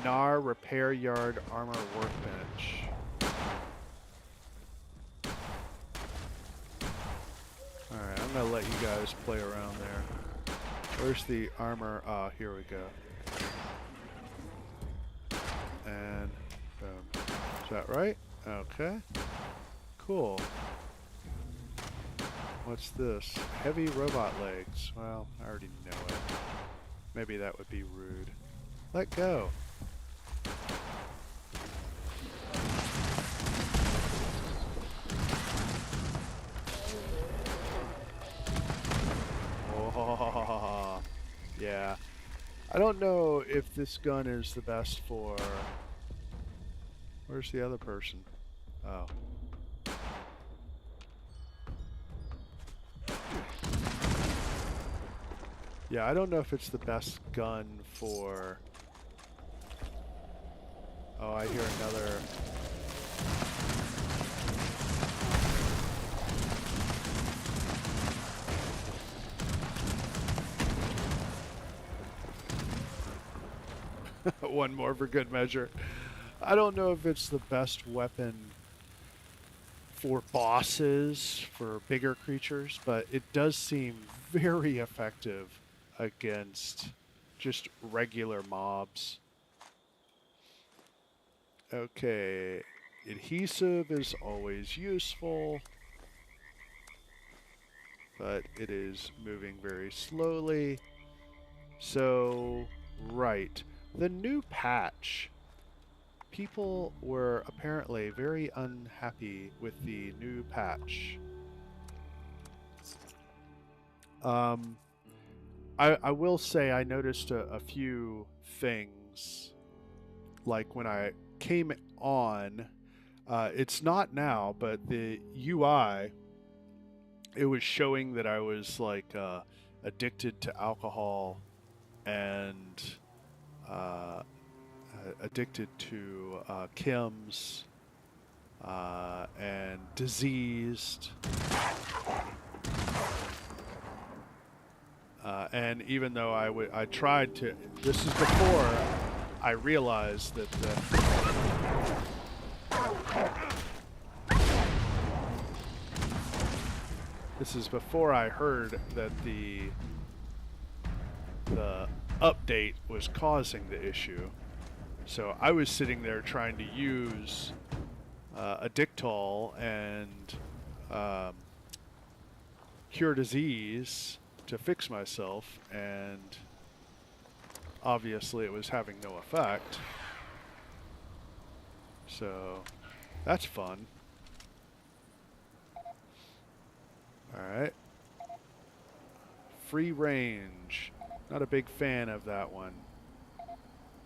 NAR Repair Yard Armor Workbench. Alright, I'm going to let you guys play around there. Where's the armor? Ah, here we go. And boom. Is that right? Okay. Cool. What's this? Heavy robot legs. Well, I already know it. Maybe that would be rude. Let go. Oh, yeah. I don't know if this gun is the best for... Where's the other person? Oh. Yeah, I don't know if it's the best gun for... Oh, I hear another... One more for good measure. I don't know if it's the best weapon for bosses, for bigger creatures, but it does seem very effective against just regular mobs. Okay, adhesive is always useful, but it is moving very slowly. So, right. The new patch. People were apparently very unhappy with the new patch. I will say I noticed a few things. Like when I came on, it's not now, but the UI, it was showing that I was like addicted to alcohol and addicted to chems and diseased. And even though I tried to, this is before I realized that this is before I heard that the update was causing the issue. So I was sitting there trying to use Addictol and cure disease to fix myself, and obviously it was having no effect. So that's fun. Alright. Free range. Not a big fan of that one.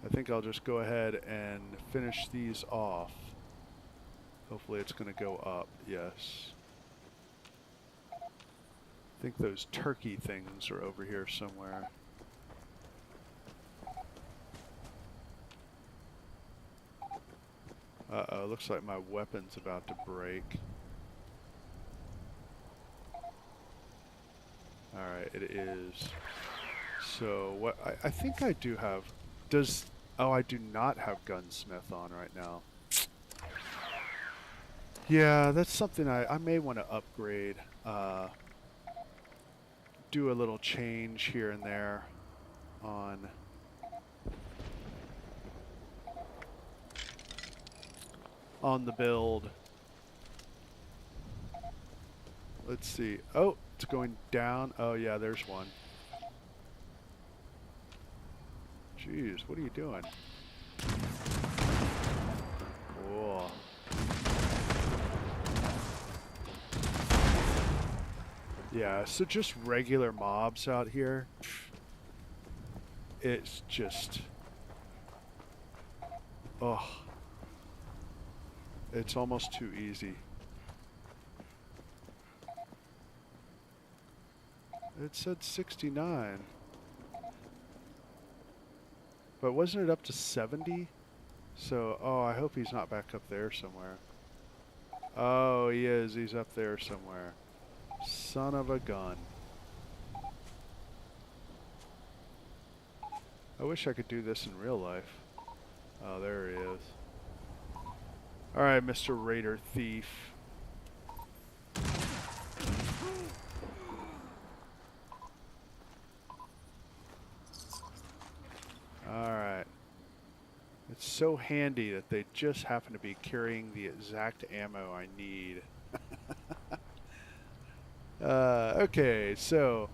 I think I'll just go ahead and finish these off. Hopefully it's going to go up. Yes. I think those turkey things are over here somewhere. Uh-oh, looks like my weapon's about to break. Alright, it is. So, what I think I do have... Oh, I do not have gunsmith on right now. Yeah, that's something I may want to upgrade. Do a little change here and there on the build. Let's see. Oh, it's going down. Oh yeah, there's one. Jeez, what are you doing? Cool. Yeah, so just regular mobs out here. It's just... Oh. It's almost too easy. It said 69. But wasn't it up to 70? So, oh, I hope he's not back up there somewhere. Oh, he is. He's up there somewhere. Son of a gun. I wish I could do this in real life. Oh, there he is. Alright, Mr. Raider Thief. Alright. It's so handy that they just happen to be carrying the exact ammo I need. Okay, so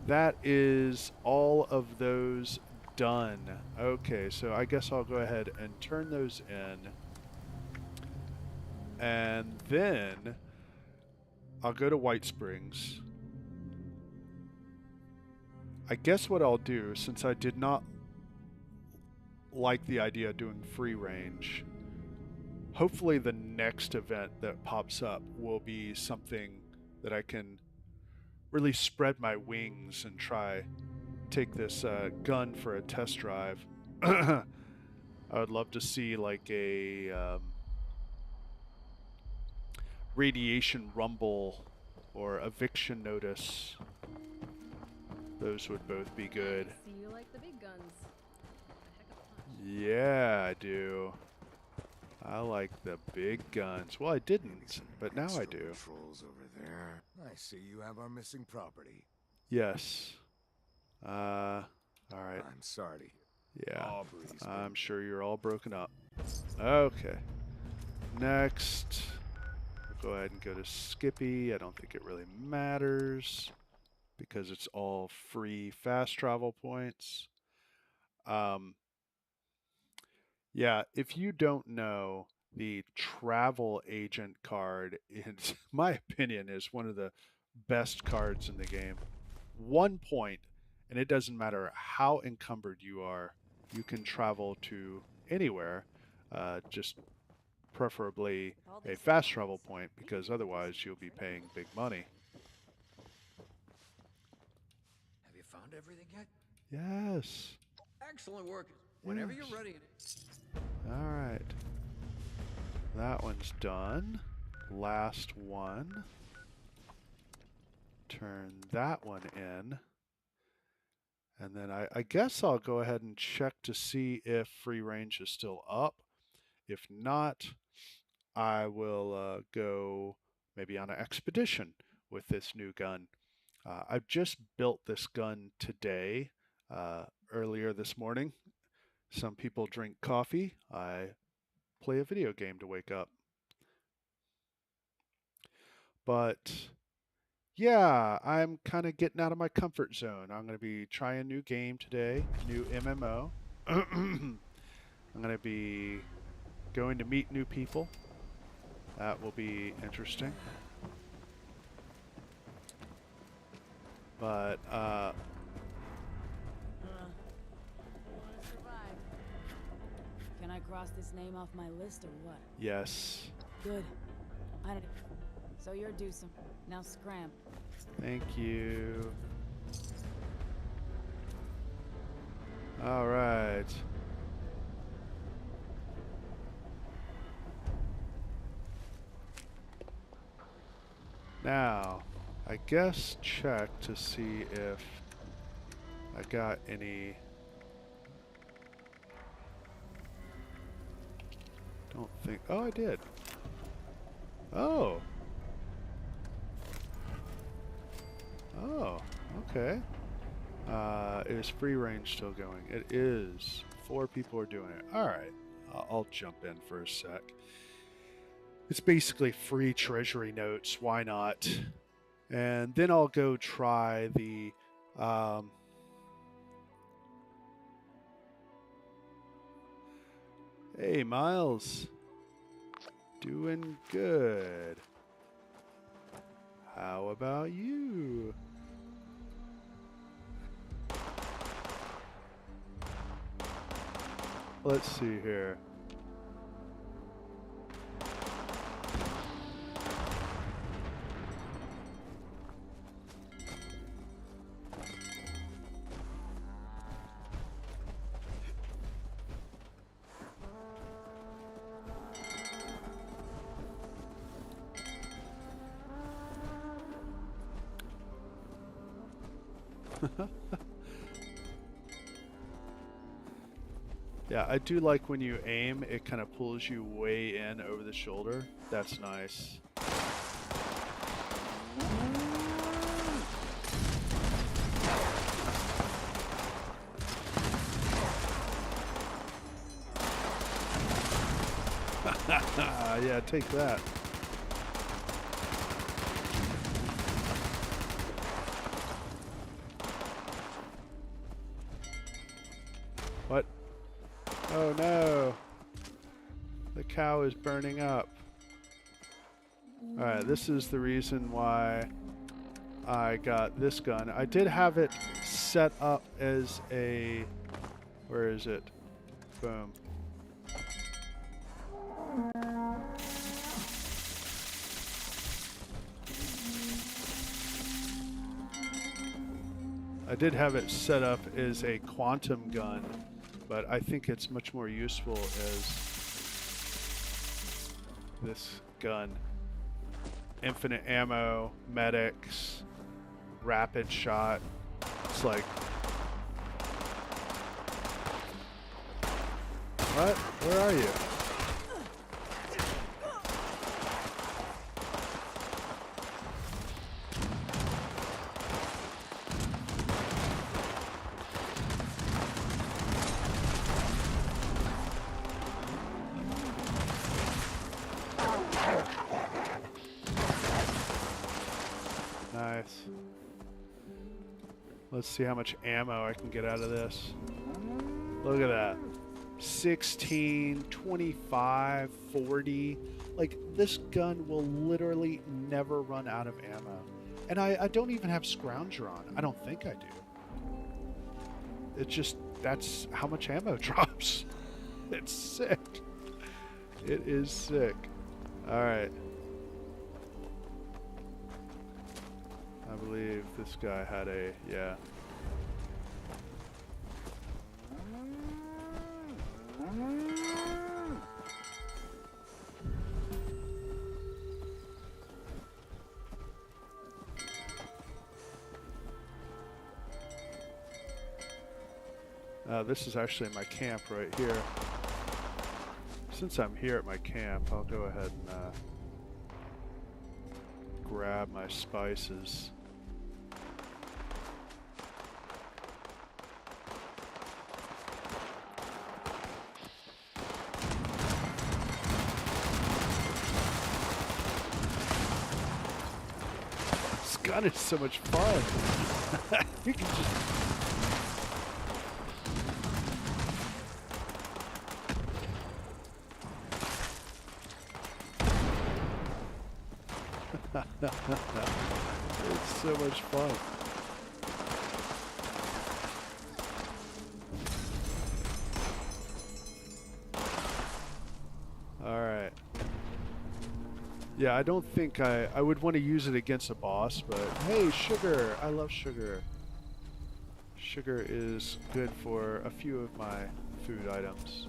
that is all of those done. Okay, so I guess I'll go ahead and turn those in. And then I'll go to White Springs. I guess what I'll do, since I did not like the idea of doing free range, hopefully the next event that pops up will be something that I can really spread my wings and try take this gun for a test drive. I would love to see like a radiation rumble or eviction notice. Those would both be good. See, you like the big guns. A heck of a punch. Yeah, I do. I like the big guns. Well, I didn't, but now I do. Patrols over there. I see you have our missing property. Yes. All right. I'm sorry. Yeah. Aubrey's I'm sure you're all broken up. Okay. Next. We'll go ahead and go to Skippy. I don't think it really matters because it's all free fast travel points. Yeah, if you don't know, the travel agent card, in my opinion, is one of the best cards in the game. 1 point, and it doesn't matter how encumbered you are, you can travel to anywhere, just preferably a fast travel point, because otherwise you'll be paying big money. Have you found everything yet? Yes. Excellent work. Whenever Yes. you're ready. All right. That one's done. Last one. Turn that one in. And then I guess I'll go ahead and check to see if free range is still up. If not, I will go maybe on an expedition with this new gun. I've just built this gun today, earlier this morning. Some people drink coffee. I play a video game to wake up. But yeah, I'm kind of getting out of my comfort zone. I'm going to be trying a new game today, new MMO. I'm going to be going to meet new people. That will be interesting. But cross this name off my list or what? Yes. Good. I don't. So you're due some. Now scram. Thank you. All right. Now, I guess check to see if I got any. Don't think. Oh, I did. Oh. Oh, okay. Is free range still going? It is. 4 people are doing it. All right. I'll jump in for a sec. It's basically free treasury notes. Why not? And then I'll go try the hey, Miles. Doing good. How about you? Let's see here. Yeah, I do like when you aim, it kind of pulls you way in over the shoulder. That's nice. Yeah, take that. What? Oh no! The cow is burning up. Alright, this is the reason why I got this gun. I did have it set up as a... Where is it? Boom. I did have it set up as a quantum gun, but I think it's much more useful as this gun. Infinite ammo, medics, rapid shot. It's like... What? Where are you? Nice. Let's see how much ammo I can get out of this. Look at that. 16, 25, 40. Like, this gun will literally never run out of ammo. And I don't even have Scrounger on. I don't think I do. It's just, that's how much ammo drops. It's sick. It is sick. Alright. I believe this guy had a, yeah. This is actually my camp right here. Since I'm here at my camp, I'll go ahead and grab my spices. This gun is so much fun. You can just... It's so much fun. Yeah, I don't think I would want to use it against a boss, but hey, sugar! I love sugar. Sugar is good for a few of my food items.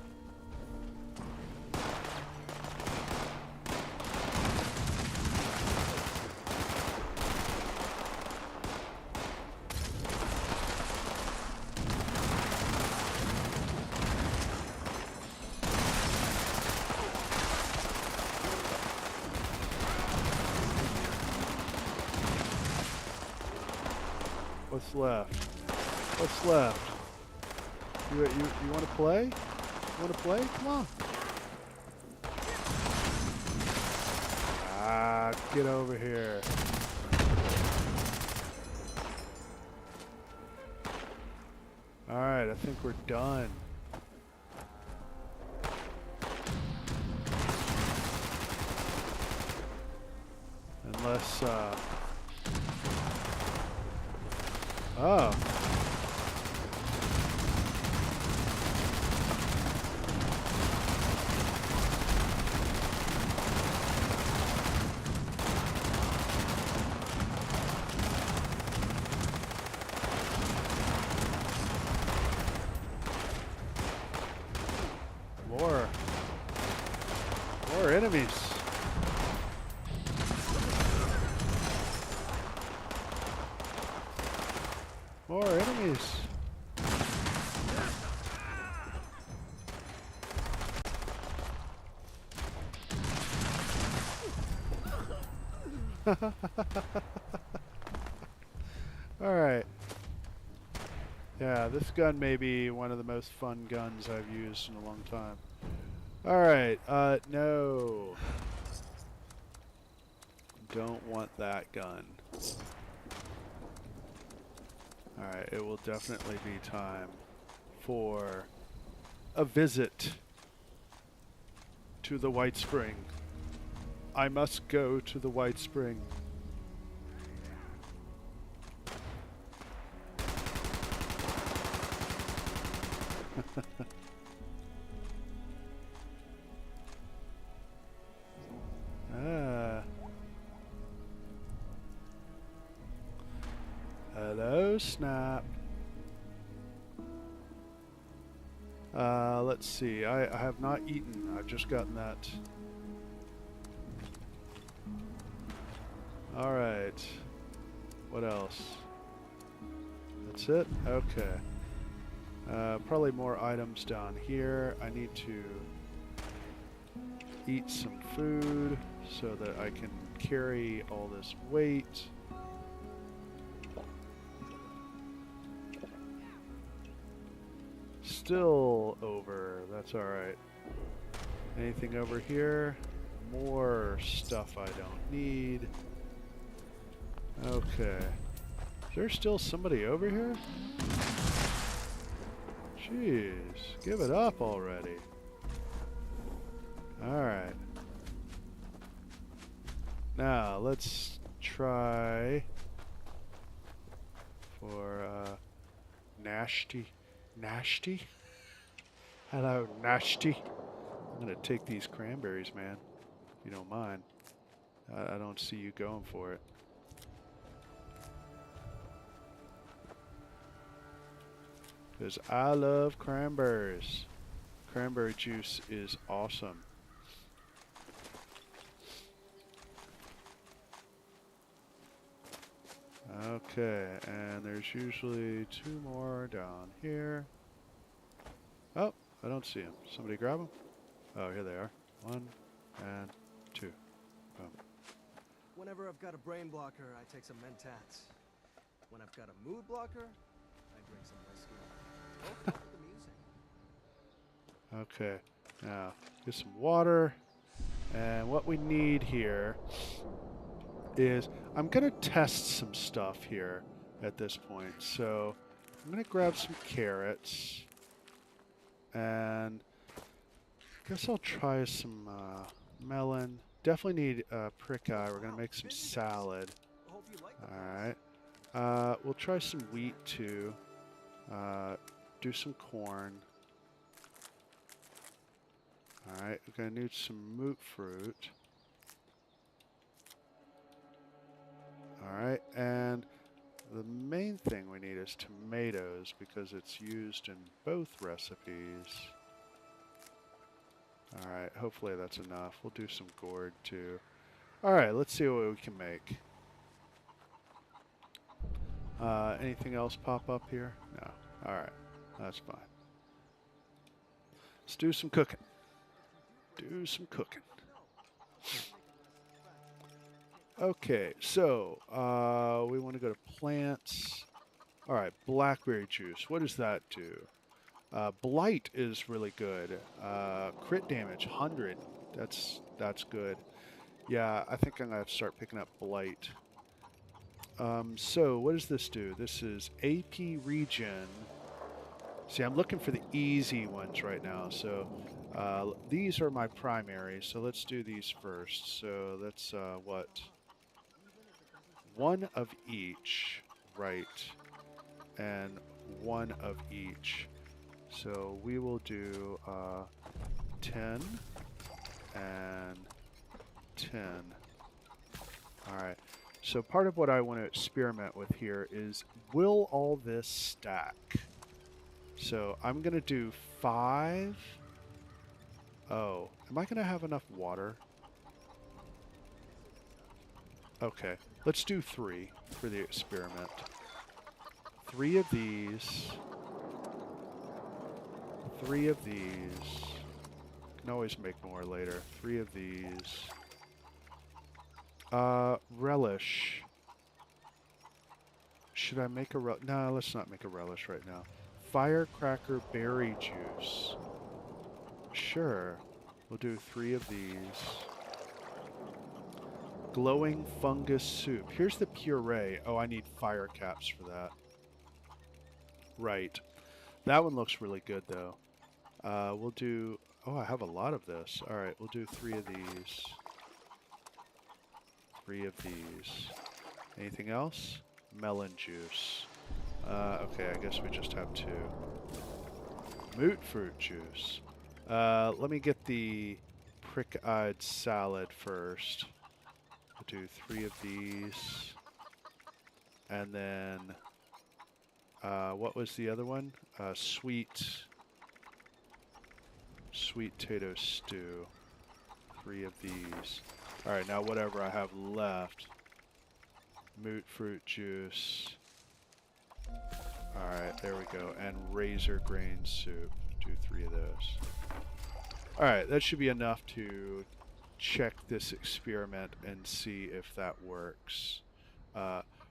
What's left? What's left? You want to play? You want to play? Come on. Ah, get over here. All right, I think we're done. Unless, oh. More enemies. More enemies. All right. Yeah, this gun may be one of the most fun guns I've used in a long time. All right. No. Don't want that gun. Alright, it will definitely be time for a visit to the White Spring. I must go to the White Spring. Ah. Hello, Snap. Let's see. I have not eaten. I've just gotten that. Alright. What else? That's it? Okay. Probably more items down here. I need to eat some food so that I can carry all this weight. Still over. That's alright. Anything over here? More stuff I don't need. Okay. Is there still somebody over here? Jeez. Give it up already. Alright. Now, let's try for, Nashty. Nashty? Hello, Nashty. I'm gonna take these cranberries, man. If you don't mind. I don't see you going for it. Because I love cranberries. Cranberry juice is awesome. Okay, and there's usually two more down here. Oh, I don't see them. Somebody grab them? Oh, here they are. One and two. Boom. Whenever I've got a brain blocker, I take some Mentats. When I've got a mood blocker, I drink some whiskey. Don't talk the music. Okay, now get some water. And what we need here is, I'm going to test some stuff here at this point. So I'm going to grab some carrots. And I guess I'll try some melon. Definitely need prick eye. We're going to make some salad. Alright. We'll try some wheat too. Do some corn. Alright, we're going to need some moot fruit. Alright, and the main thing we need is tomatoes because it's used in both recipes. Alright, hopefully that's enough. We'll do some gourd too. Alright, let's see what we can make. Anything else pop up here? No. Alright, that's fine. Let's do some cooking. Do some cooking. Okay, so we want to go to plants. Alright, blackberry juice. What does that do? Blight is really good. Crit damage, 100. That's good. Yeah, I think I'm going to have to start picking up Blight. So, what does this do? This is AP regen. See, I'm looking for the easy ones right now. So, these are my primaries. So, let's do these first. So, that's what? One of each. Right. And one of each. So, we will do 10 and 10. Alright. So part of what I want to experiment with here is, will all this stack? So I'm going to do 5. Oh, am I going to have enough water? Okay, let's do 3 for the experiment. 3 of these. 3 of these. Can always make more later. 3 of these. Relish. Should I make a relish? No, let's not make a relish right now. Firecracker berry juice. Sure. We'll do 3 of these. Glowing fungus soup. Here's the puree. Oh, I need fire caps for that. Right. That one looks really good, though. We'll do... Oh, I have a lot of this. Alright, we'll do 3 of these. 3 of these. Anything else? Melon juice. Okay, I guess we just have 2. Moot fruit juice. Let me get the prick-eyed salad first. We'll do 3 of these. And then... what was the other one? Sweet potato stew. 3 of these. Alright, now whatever I have left. Moot fruit juice. Alright, there we go. And razor grain soup. Do 3 of those. Alright, that should be enough to check this experiment and see if that works.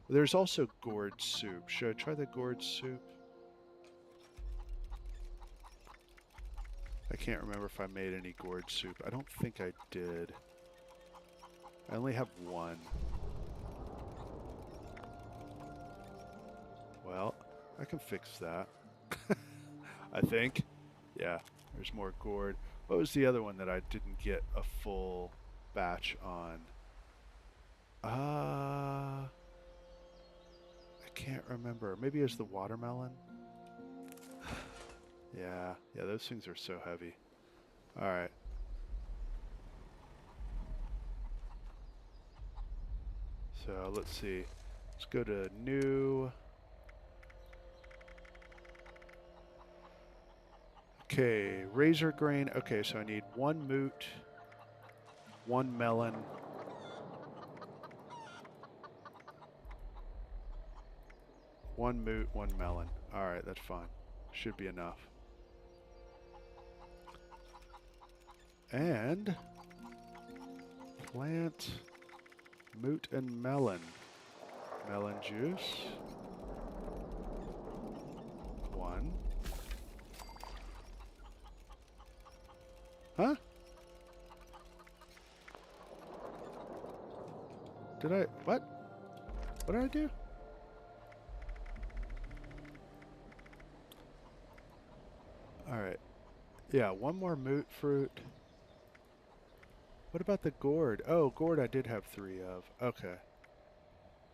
There's also gourd soup. Should I try the gourd soup? I can't remember if I made any gourd soup. I don't think I did. I only have 1. Well, I can fix that. I think. Yeah, there's more gourd. What was the other one that I didn't get a full batch on? I can't remember. Maybe it's the watermelon? Yeah, those things are so heavy. Alright. So, let's see. Let's go to new. Okay, razor grain. Okay, so I need 1 moot, 1 melon, 1 moot, 1 melon. Alright, that's fine. Should be enough. And plant moot and melon. Melon juice. 1. Huh? Did I... What? What did I do? Alright. Yeah, 1 more moot fruit. What about the gourd? Oh, gourd I did have 3 of. Okay.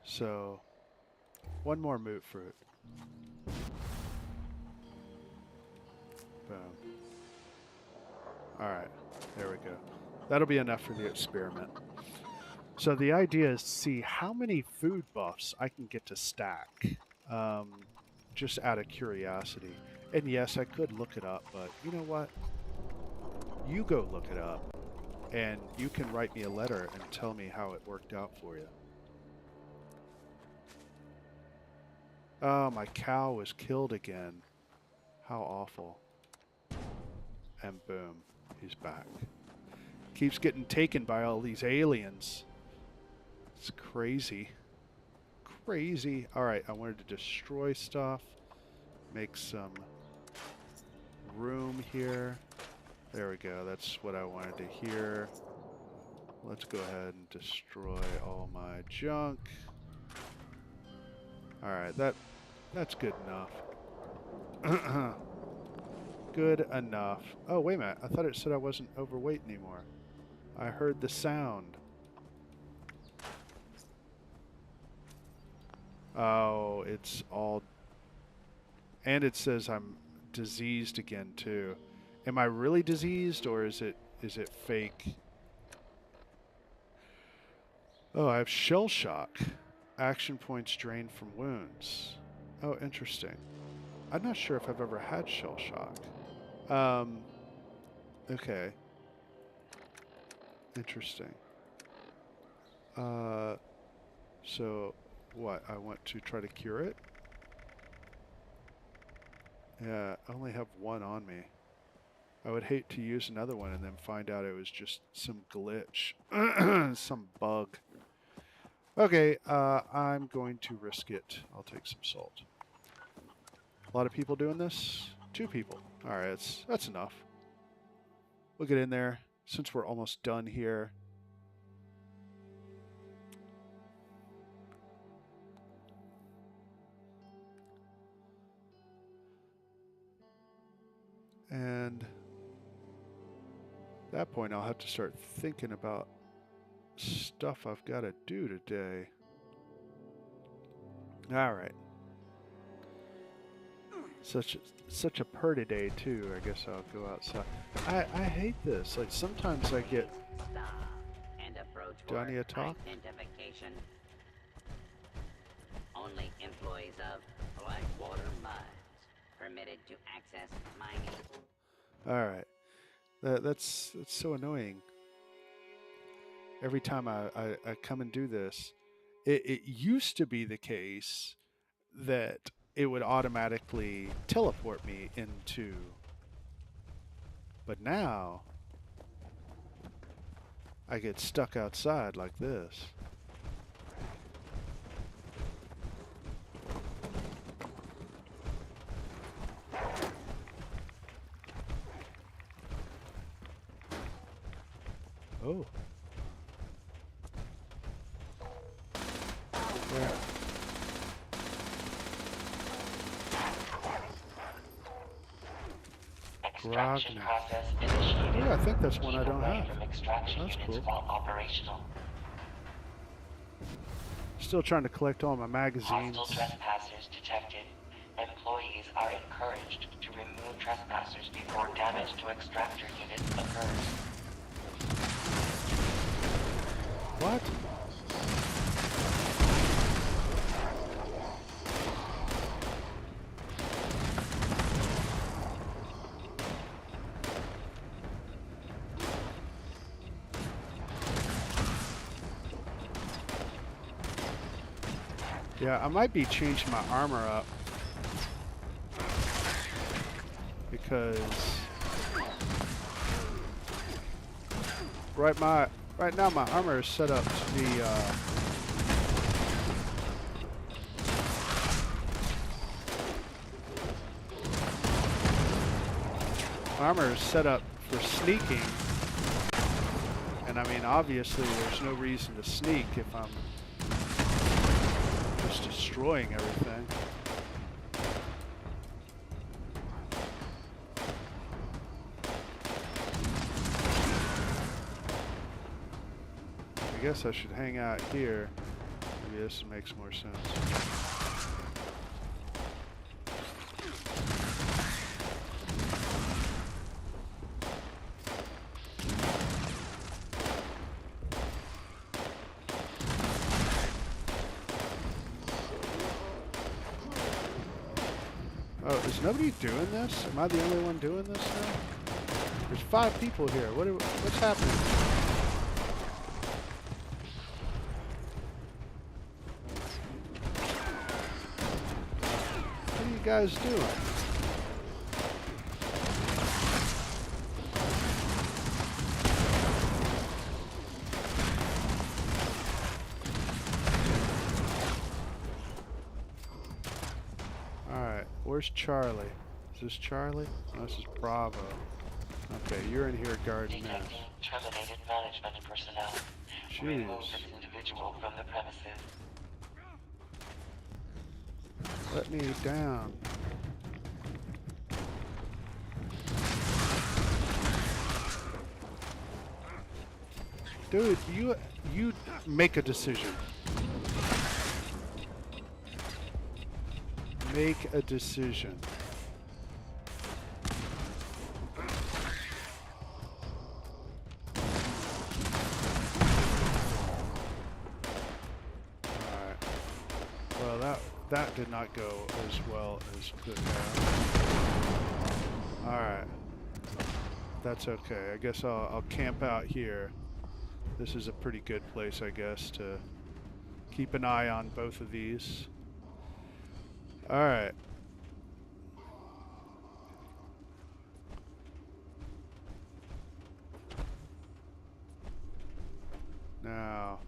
So, 1 more moot fruit. Boom. Alright, there we go. That'll be enough for the experiment. So the idea is to see how many food buffs I can get to stack, just out of curiosity. And yes, I could look it up, but you know what? You go look it up, and you can write me a letter and tell me how it worked out for you. Oh, my cow was killed again. How awful. And boom, he's back. Keeps getting taken by all these aliens. It's crazy. Crazy. Alright, I wanted to destroy stuff. Make some room here. There we go. That's what I wanted to hear. Let's go ahead and destroy all my junk. Alright, that's good enough. Good enough. Oh, wait a minute. I thought it said I wasn't overweight anymore. I heard the sound. Oh, it's all... And it says I'm diseased again, too. Am I really diseased, or is it fake? Oh, I have shell shock. Action points drained from wounds. Oh, interesting. I'm not sure if I've ever had shell shock. Okay. Interesting. So, what? I want to try to cure it? Yeah, I only have one on me. I would hate to use another one and then find out it was just some glitch. Some bug. Okay, I'm going to risk it. I'll take some salt. A lot of people doing this? 2 people. Alright, that's enough. We'll get in there since we're almost done here. And at that point, I'll have to start thinking about stuff I've got to do today. All right. Such a purty day too. I guess I'll go outside. I hate this. Like sometimes I get. Do I need to talk? Identification. Only employees of Blackwater Mines permitted to access mining. All right. That's so annoying. Every time I come and do this, it used to be the case that it would automatically teleport me into. But now, I get stuck outside like this. Oh. Yeah. Extraction Grogna. process initiated. Yeah, I think that's one I don't Away have. from extraction That's units cool. while operational. Still trying to collect all my magazines. Hostile trespassers detected. Employees are encouraged to remove trespassers before damage to extractor units occurs. What? Yeah, I might be changing my armor up because right now my armor is set up to be my armor is set up for sneaking, and I mean obviously there's no reason to sneak if I'm just destroying everything. I guess I should hang out here. Maybe this makes more sense. Is nobody doing this? Am I the only one doing this now? There's 5 people here. What's happening? What are you guys doing? Where's Charlie? Is this Charlie? No, this is Bravo. Okay, you're in here guarding this. Terminated management personnel. Remove this individual from the premises. Let me down. Dude, you make a decision. Make a decision. Alright. Well, that did not go as well as could have. Alright. That's okay. I guess I'll camp out here. This is a pretty good place, I guess, to keep an eye on both of these. Alright. Now,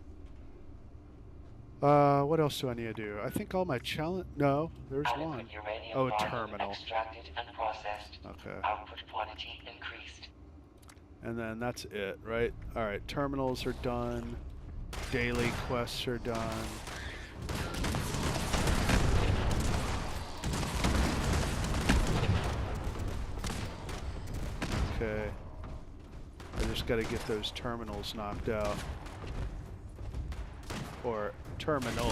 what else do I need to do? I think all my challenge. No, there's one. Oh, a terminal. Extracted and processed. Okay. Output quantity increased. And then that's it, right? Alright, terminals are done. Daily quests are done. Okay. I just gotta get those terminals knocked out. Or terminal.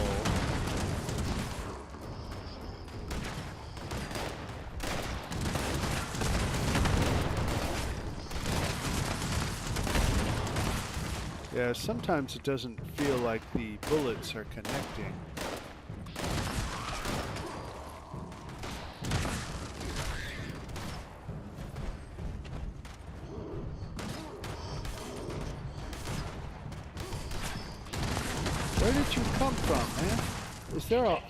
Yeah, sometimes it doesn't feel like the bullets are connecting. Where did you come from, man? Is there a...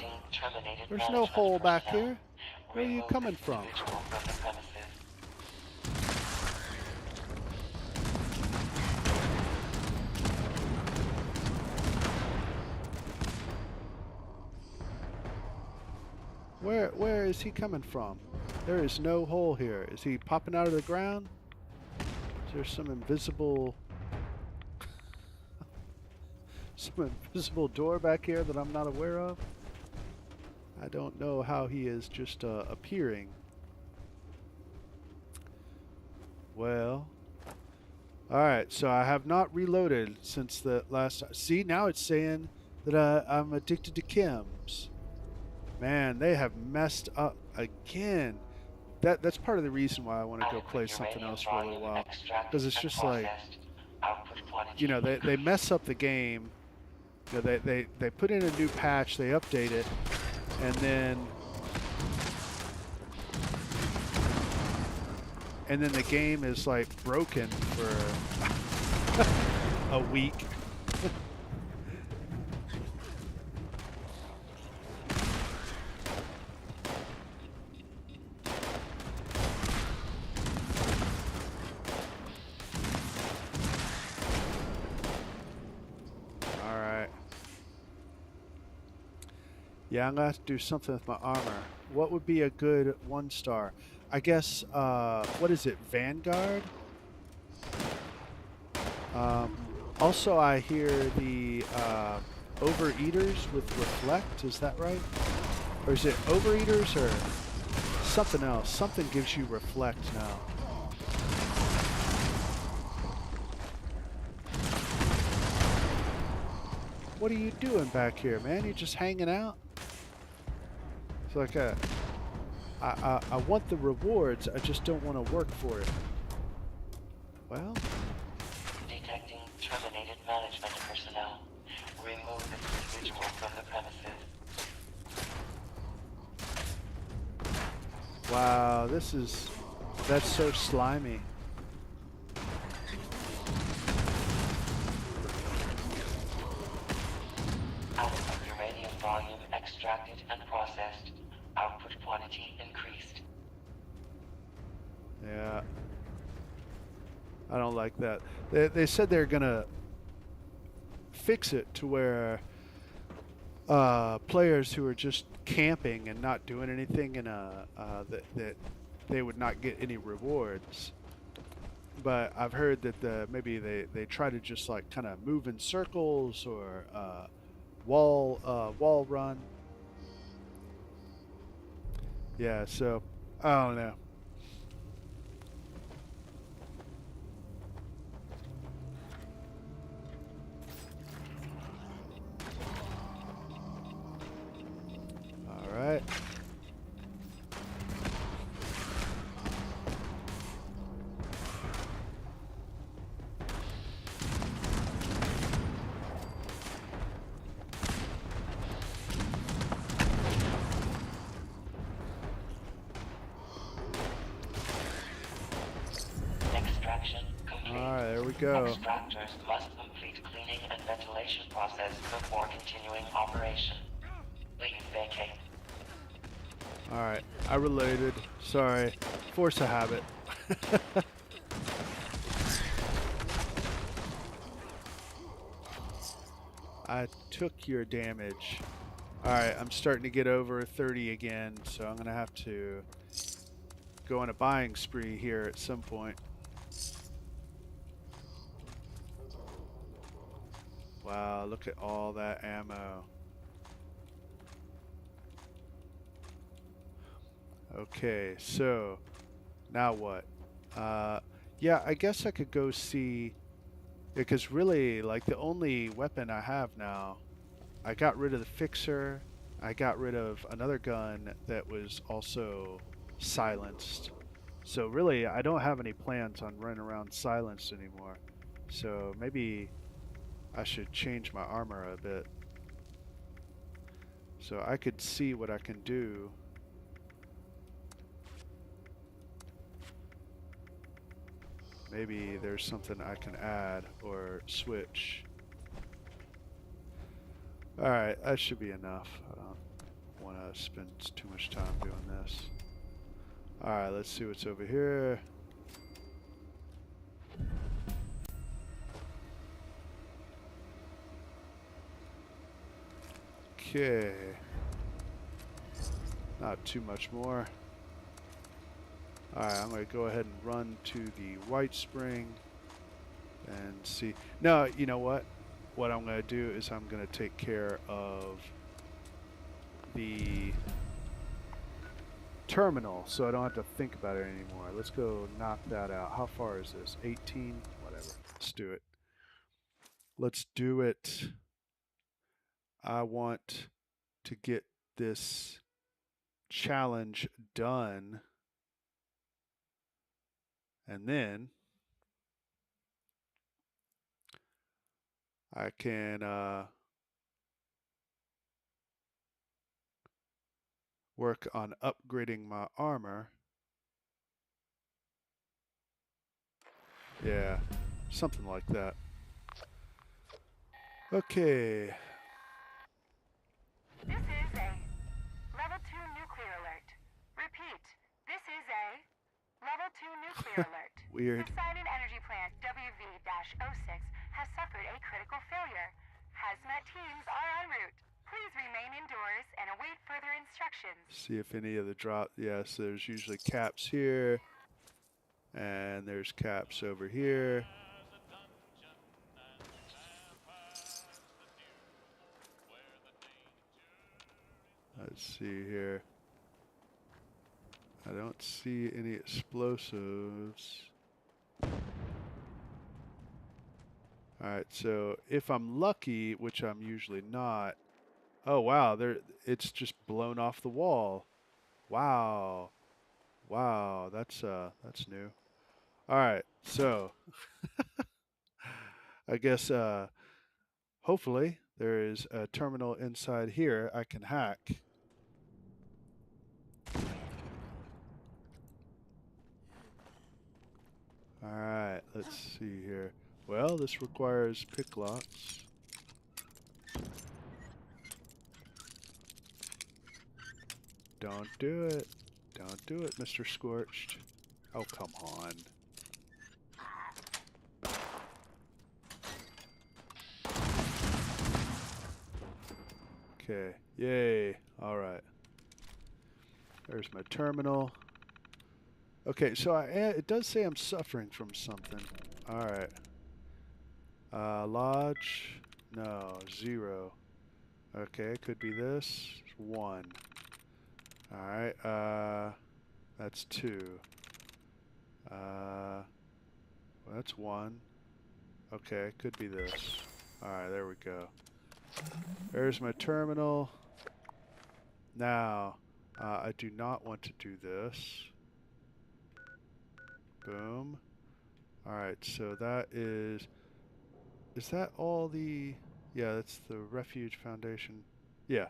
There's no hole back here. Where are you coming from? Where is he coming from? There is no hole here. Is he popping out of the ground? Is there some invisible... some invisible door back here that I'm not aware of? I don't know how he is just appearing. Well... Alright, so I have not reloaded since the last time. See, now it's saying that I'm addicted to chems. Man, they have messed up again. That's part of the reason why I want to go play something else for a little while. Because it's just like, you know, they mess up the game. You know, they put in a new patch, they update it, and then the game is like broken for a week. Yeah, I'm gonna have to do something with my armor. What would be a good 1-star? I guess, what is it, Vanguard? Also, I hear the Overeaters with Reflect, is that right? Or is it Overeaters or something else? Something gives you Reflect now. What are you doing back here, man? You just hanging out? It's like I want the rewards, I just don't want to work for it. Well... Detecting terminated management personnel. Remove this individual from the premises. Wow, that's so slimy. Output uranium volume extracted and processed. Output quantity increased. Yeah. I don't like that. They said they're gonna fix it to where players who are just camping and not doing anything that they would not get any rewards. But I've heard that maybe they try to just like kind of move in circles or wall run. Yeah, so I don't know. All right. Extraction complete. All right, there we go. Extractors must complete cleaning and ventilation process before continuing operation. Please vacate. All right, I reloaded. Sorry, force of habit. I took your damage. All right, I'm starting to get over 30 again, so I'm gonna have to go on a buying spree here at some point. Wow, look at all that ammo. Okay, so now what? Yeah, I guess I could go see, because really, like, the only weapon I have now, I got rid of the fixer, I got rid of another gun that was also silenced. So really, I don't have any plans on running around silenced anymore. So maybe I should change my armor a bit. So I could see what I can do. Maybe there's something I can add or switch. Alright, that should be enough. I don't want to spend too much time doing this. Alright, let's see what's over here. Okay. Not too much more. Alright, I'm going to go ahead and run to the White Spring and see. No, you know what? What I'm going to do is I'm going to take care of the terminal so I don't have to think about it anymore. Let's go knock that out. How far is this? 18? Whatever. Let's do it. Let's do it. I want to get this challenge done. And then I can work on upgrading my armor. Yeah, something like that. Okay. This is a level 2 nuclear alert. Repeat, this is a level 2 nuclear alert. Weird. The Silent Energy Plant WV-06 has suffered a critical failure. Hazmat teams are en route. Please remain indoors and await further instructions. See if any of the drop. Yes, there's usually caps here. And there's caps over here. Let's see here. I don't see any explosives. Alright, so if I'm lucky, which I'm usually not. Oh wow, it's just blown off the wall. Wow. Wow, that's new. Alright, so I guess hopefully there is a terminal inside here I can hack. let's see here. Well, this requires pick locks. Don't do it. Don't do it, Mr. Scorched. Oh, come on. Okay. Yay. All right. There's my terminal. Okay, so it does say I'm suffering from something. All right. Lodge. No, 0. Okay, could be this. 1. All right. That's 2. Well, that's 1. Okay, could be this. All right, there we go. There's my terminal. Now, I do not want to do this. Boom. Alright, so that is that all the... Yeah, that's the Refuge Foundation. Yeah,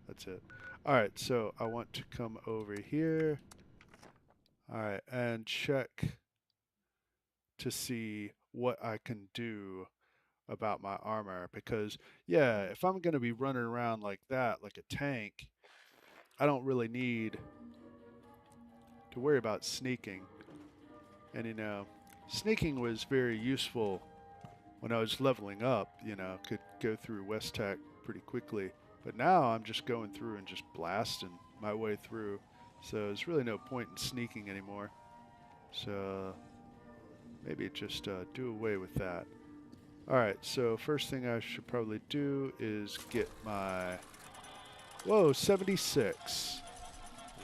that's it. Alright, so I want to come over here. Alright, and check to see what I can do about my armor. Because, yeah, if I'm going to be running around like that, like a tank, I don't really need to worry about sneaking. And, you know, sneaking was very useful when I was leveling up, you know, could go through West Tech pretty quickly. But now I'm just going through and just blasting my way through. So there's really no point in sneaking anymore. So maybe just do away with that. Alright, so first thing I should probably do is get my... Whoa, 76.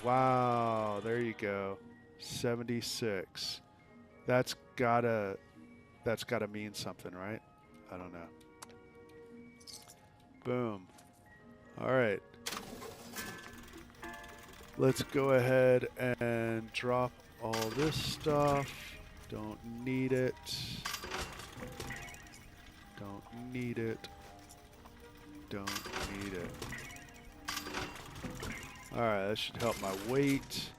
Wow, there you go. 76. That's gotta mean something, right? I don't know. Boom. All right. Let's go ahead and drop all this stuff. Don't need it. Don't need it. Don't need it. All right, that should help my weight.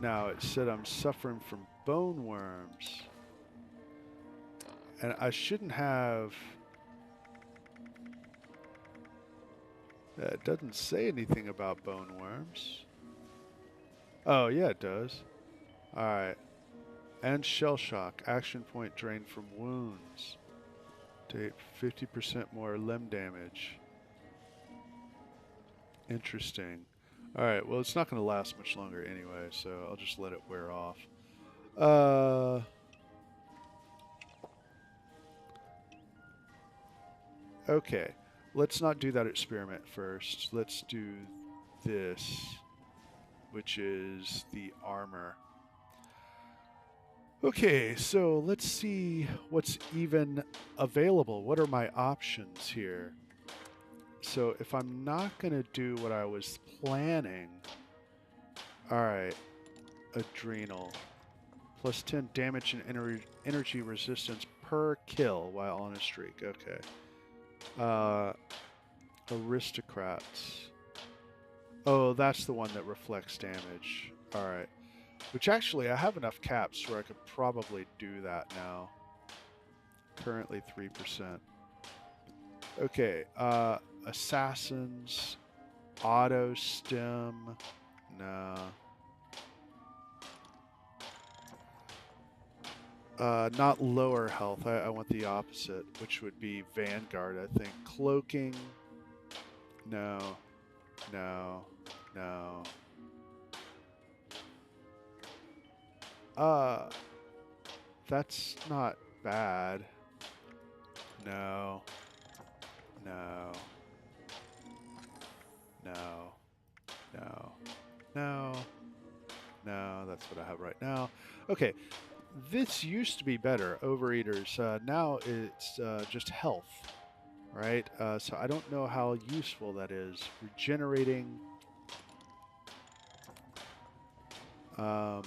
Now, it said I'm suffering from bone worms. And I shouldn't have... It doesn't say anything about bone worms. Oh, yeah, it does. Alright. And shell shock. Action point drained from wounds. Take 50% more limb damage. Interesting. Alright, well, it's not going to last much longer anyway, so I'll just let it wear off. Okay, let's not do that experiment first. Let's do this, which is the armor. Okay, so let's see what's even available. What are my options here? So if I'm not going to do what I was planning... Alright, adrenal. Plus 10 damage and energy resistance per kill while on a streak. Okay. Aristocrats. Oh, that's the one that reflects damage. Alright. Which actually, I have enough caps where I could probably do that now. Currently 3%. Okay, assassins. Auto stim. No. Not lower health. I want the opposite, which would be Vanguard, I think. Cloaking. No. No. No. That's not bad. No. No. No. No. No. No, that's what I have right now. Okay. This used to be better, Overeaters. Now it's just health, right? So I don't know how useful that is. Regenerating. No,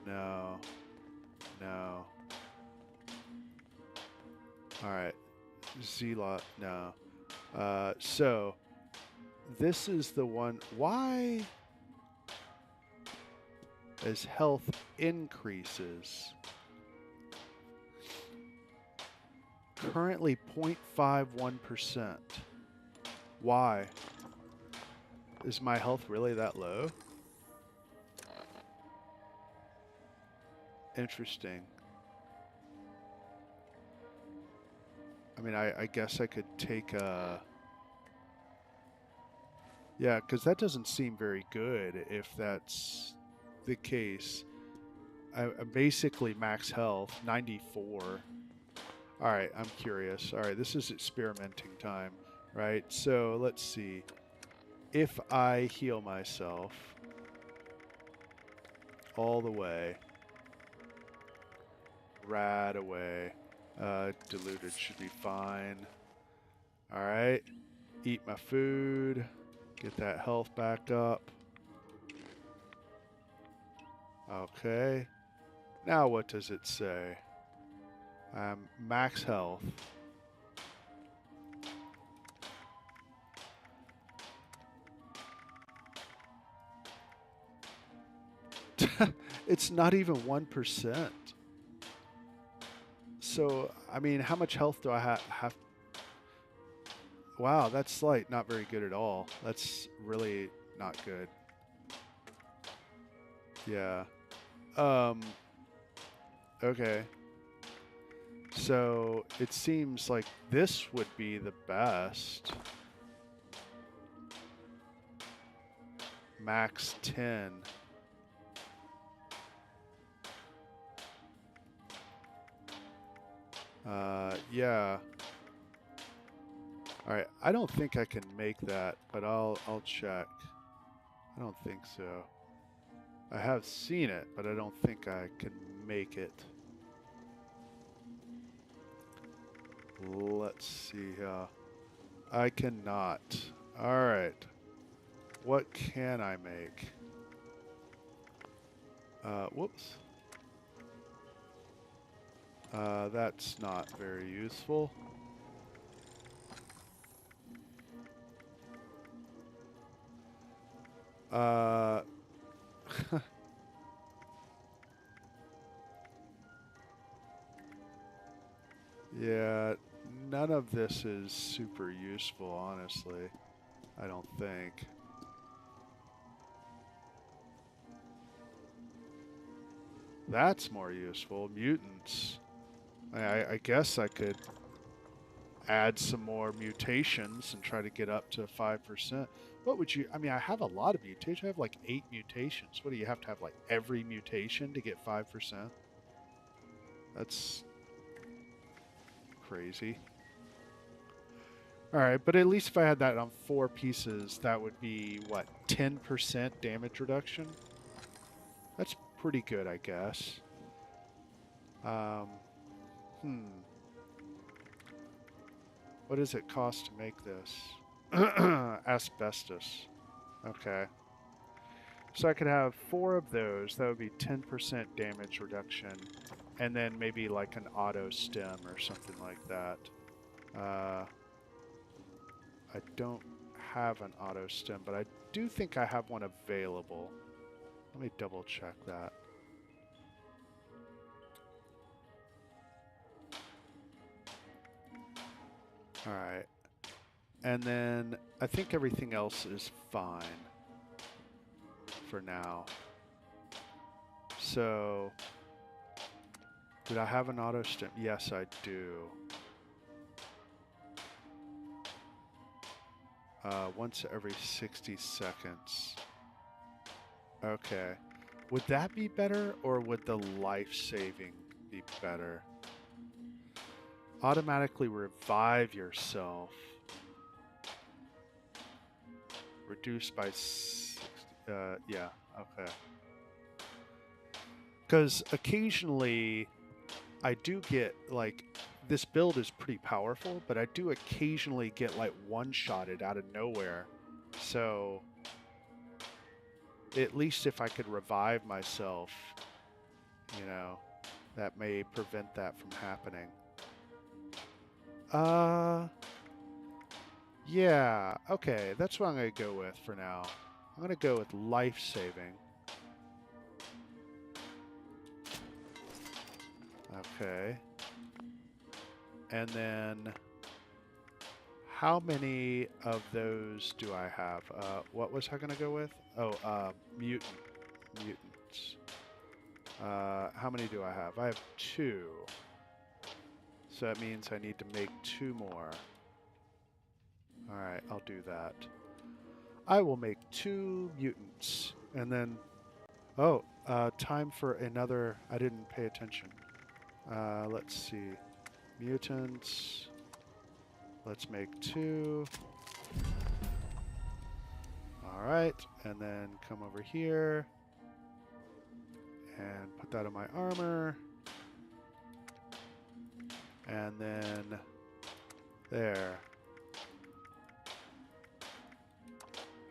no, no. Alright. Zealot, no. So, this is the one. Why? as health increases. Currently 0.51%. Why? Is my health really that low? Interesting. I mean, I guess I could take a... Yeah, because that doesn't seem very good if that's the case. I'm basically max health, 94. Alright, I'm curious. Alright, this is experimenting time, right? So, let's see. If I heal myself all the way, right away, diluted should be fine. Alright, eat my food, get that health back up. Okay, now what does it say? Max health. It's not even 1%. So, I mean, how much health do I have? Wow, that's like not very good at all. That's really not good. Yeah. Okay. So, it seems like this would be the best. Max 10. Yeah. Alright, I don't think I can make that, but I'll check. I don't think so. I have seen it, but I don't think I can make it. Let's see here. I cannot. Alright. What can I make? Whoops. That's not very useful. Yeah, none of this is super useful, honestly. I don't think. That's more useful. Mutants. I guess I could add some more mutations and try to get up to 5%. What would you... I mean, I have a lot of mutations. I have like 8 mutations. What do you have to have, like every mutation to get 5%? That's crazy. Alright, but at least if I had that on 4 pieces, that would be, what, 10% damage reduction? That's pretty good, I guess. What does it cost to make this? Asbestos. Okay. So I could have 4 of those. That would be 10% damage reduction. And then maybe like an auto stem or something like that. I don't have an auto stem, but I do think I have one available. Let me double check that. Alright. And then I think everything else is fine for now. So, did I have an auto stem? Yes, I do. Once every 60 seconds. Okay. Would that be better, or would the life-saving be better? Automatically revive yourself. Reduced by 60, yeah, okay. Because occasionally I do get, like, this build is pretty powerful, but I do occasionally get, like, one-shotted out of nowhere. So, at least if I could revive myself, you know, that may prevent that from happening. Yeah, okay, that's what I'm going to go with for now. I'm going to go with life-saving. Okay. And then how many of those do I have? What was I going to go with? Oh, mutants. How many do I have? I have 2. So that means I need to make 2 more. Alright, I'll do that. I will make 2 mutants. And then... Oh, time for another... I didn't pay attention. Let's see. Mutants. Let's make 2. Alright, and then come over here. And put that on my armor. And then... There.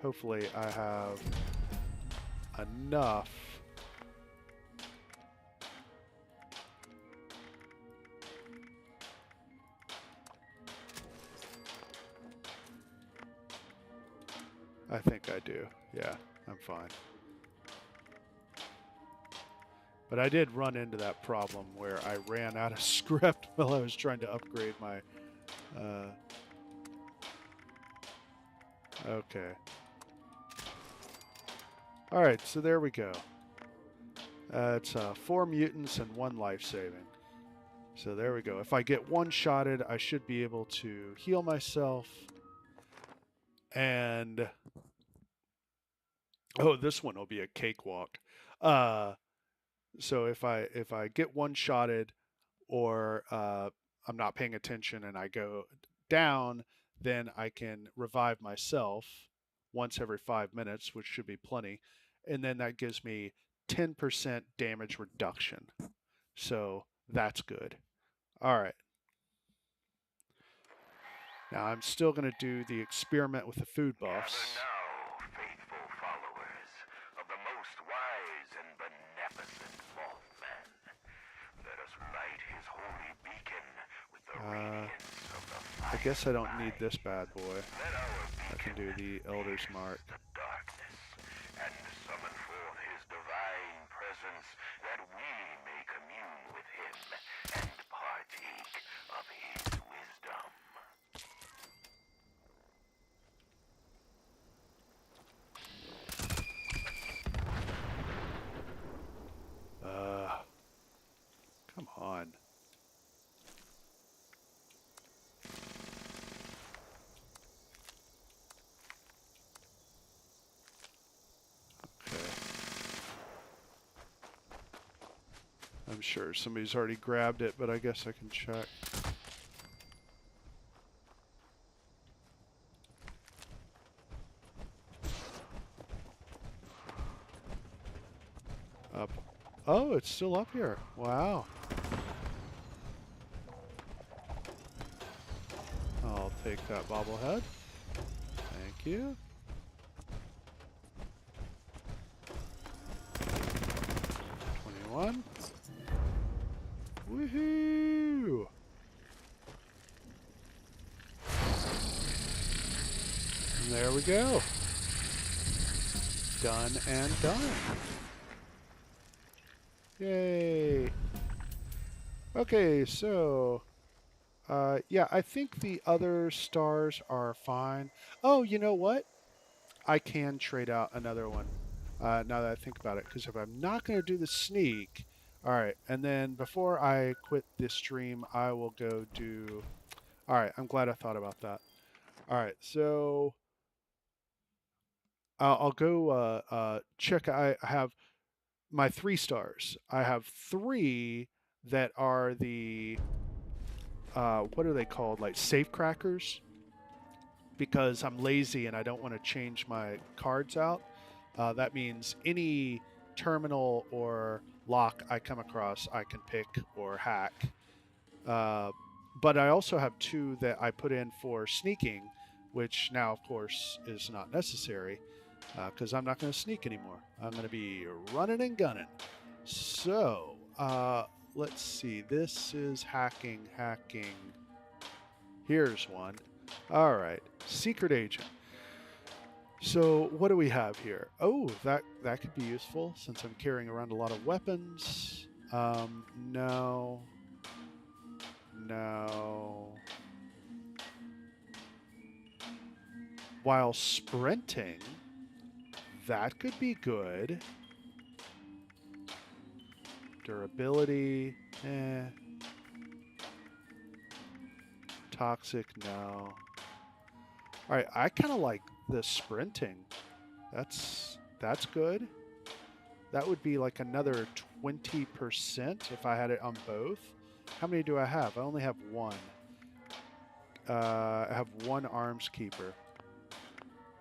Hopefully I have enough. I think I do. Yeah, I'm fine. But I did run into that problem where I ran out of script while I was trying to upgrade my... Okay. Alright, so there we go. It's 4 mutants and 1 life-saving. So there we go. If I get one-shotted, I should be able to heal myself. And... Oh, this one will be a cakewalk. So if I get one-shotted or I'm not paying attention and I go down, then I can revive myself once every 5 minutes, which should be plenty. And then that gives me 10% damage reduction. So that's good. All right. Now I'm still going to do the experiment with the food buffs. Gather now, faithful followers of the most wise and beneficent Mothman. Let us light his holy beacon with the radiance of the fire. I guess I don't need this bad boy. I can do the Elder's Mark. Darkness and summon forth his divine presence that we may commune with him and partake of his wisdom. Come on. Okay. I'm sure somebody's already grabbed it, but I guess I can check. Up. Oh, it's still up here. Wow. I'll take that bobblehead. Thank you. Woohoo! And there we go. Done and done. Yay. Okay, so yeah, I think the other stars are fine. Oh, you know what? I can trade out another one now that I think about it, because if I'm not going to do the sneak, all right, and then before I quit this stream, I will go do... All right, I'm glad I thought about that. All right, so I'll go check. I have my 3 stars. I have 3 that are the... what are they called? Like safe crackers? Because I'm lazy and I don't want to change my cards out. That means any terminal or lock I come across, I can pick or hack. But I also have 2 that I put in for sneaking, which now, of course, is not necessary because I'm not going to sneak anymore. I'm going to be running and gunning. So, let's see. This is hacking. Here's one. All right. Secret agent. So what do we have here? Oh, that could be useful since I'm carrying around a lot of weapons. No. No. While sprinting, that could be good. Durability, Toxic, no. Alright, I kind of like the sprinting. That's good. That would be like another 20% if I had it on both. How many do I have? I only have one. I have one arms keeper.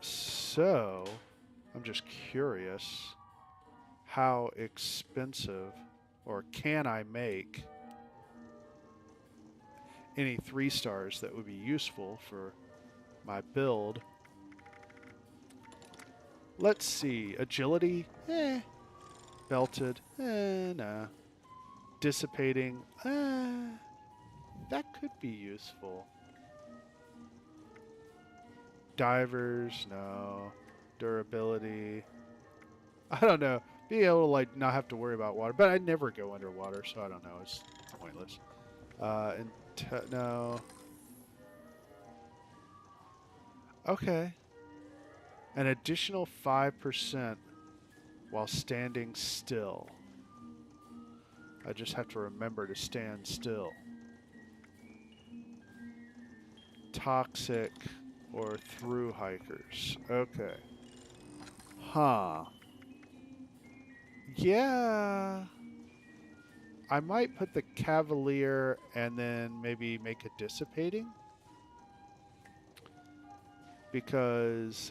So, I'm just curious. How expensive, or can I make any 3 stars that would be useful for my build? Let's see. Agility? Belted? Nah. Dissipating? That could be useful. Divers? No. Durability? I don't know. Being able to like not have to worry about water, but I never go underwater, so I don't know. It's pointless. No. Okay. An additional 5% while standing still. I just have to remember to stand still. Toxic or through hikers. Okay. Huh. Yeah. I might put the Cavalier and then maybe make a dissipating. Because,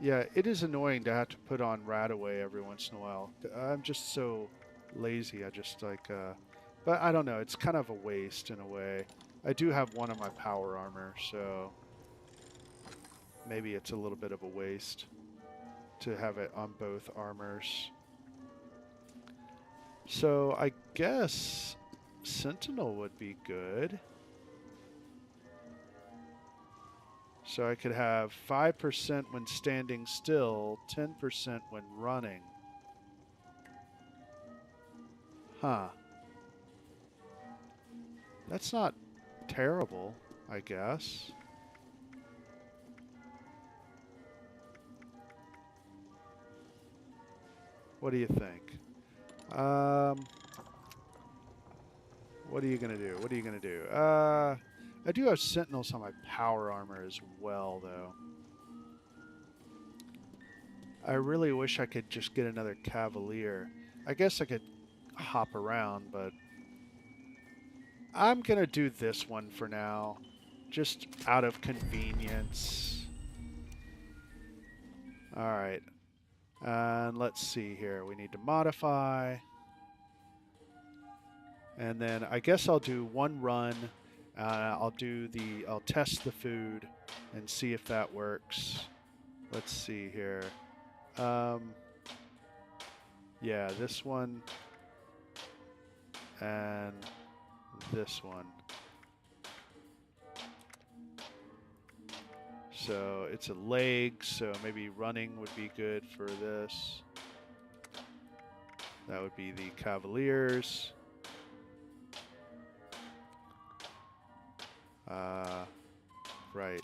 yeah, it is annoying to have to put on Radaway every once in a while. I'm just so lazy. I just like, but I don't know. It's kind of a waste in a way. I do have one of my power armor, so maybe it's a little bit of a waste to have it on both armors. So I guess Sentinel would be good. So I could have 5% when standing still, 10% when running. Huh. That's not terrible, I guess. What do you think? What are you gonna do? What are you gonna do? I do have Sentinels on my power armor as well, though. I really wish I could just get another Cavalier. I guess I could hop around, but I'm gonna do this one for now, just out of convenience. Alright. And let's see here. We need to modify. And then I guess I'll do one run. I'll test the food and see if that works. Let's see here. Yeah, this one and this one. So it's a leg, so maybe running would be good for this. That would be the Cavaliers. Right.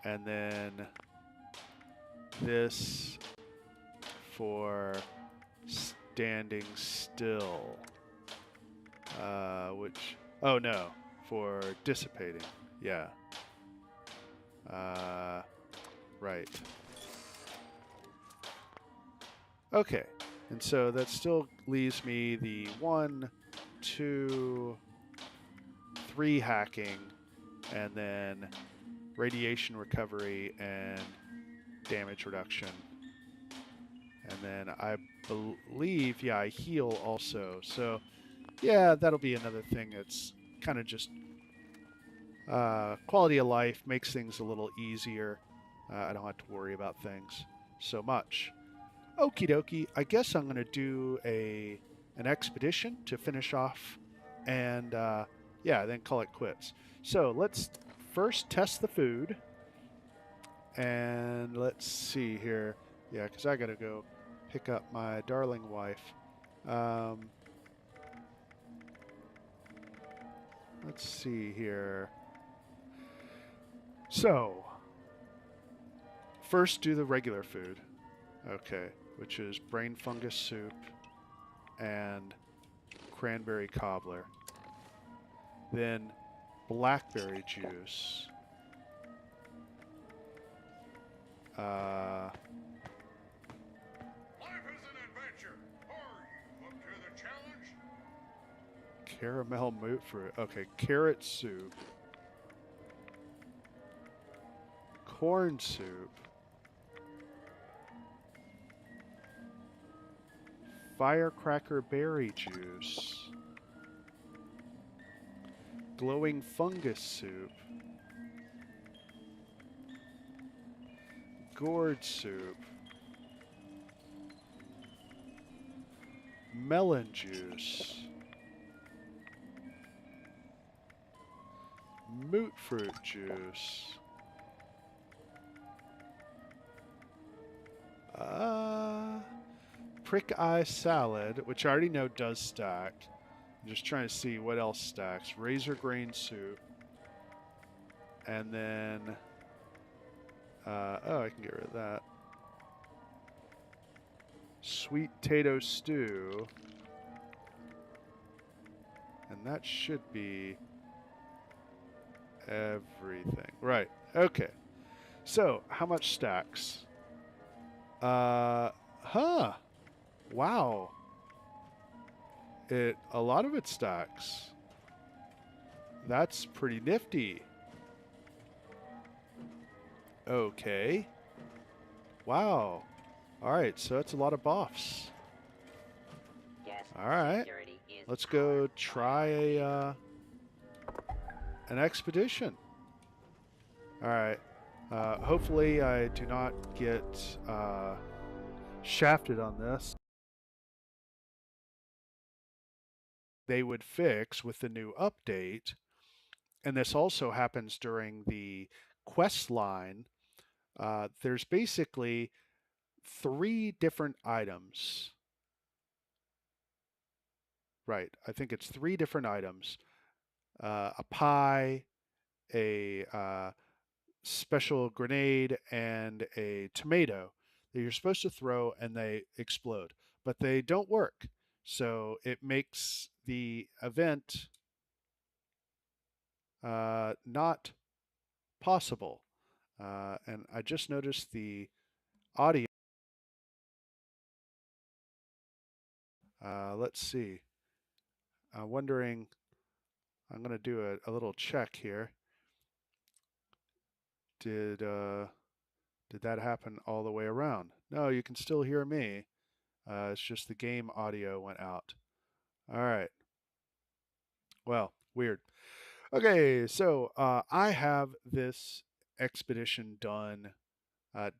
And then this for standing still. Oh no, for dissipating. Yeah. Right. Okay. And so that still leaves me the 1, 2, 3 hacking, and then radiation recovery and damage reduction. And then I believe, yeah, I heal also. So, yeah, that'll be another thing that's kind of just quality of life, makes things a little easier. I don't have to worry about things so much. Okie dokie, I guess I'm going to do an expedition to finish off and yeah, then call it quits. So let's first test the food. And let's see here. Yeah, because I got to go pick up my darling wife. Let's see here. So, first do the regular food. Okay, which is brain fungus soup and cranberry cobbler. Then blackberry juice. Life is an adventure. Are you up to the challenge? Caramel moot fruit. Okay, carrot soup. Corn soup. Firecracker berry juice. Glowing fungus soup. Gourd soup. Melon juice. Moot fruit juice. Prick eye salad, which I already know does stack. I'm just trying to see what else stacks. Razor grain soup. And then, oh, I can get rid of that. Sweet potato stew. And that should be everything. Right, okay. So, how much stacks? Wow. A lot of it stacks. That's pretty nifty. Okay. Wow. Alright, so that's a lot of buffs. Alright. Let's go try an expedition. Alright. Hopefully I do not get shafted on this. They would fix with the new update, and this also happens during the quest line. There's basically 3 different items. Right, I think it's 3 different items. A pie, a special grenade, and a tomato that you're supposed to throw and they explode. But they don't work. So it makes the event not possible. And I just noticed the audio. Let's see. I'm wondering, I'm going to do a little check here. Did that happen all the way around? No, you can still hear me. It's just the game audio went out. All right. Well, weird. Okay, so I have this expedition done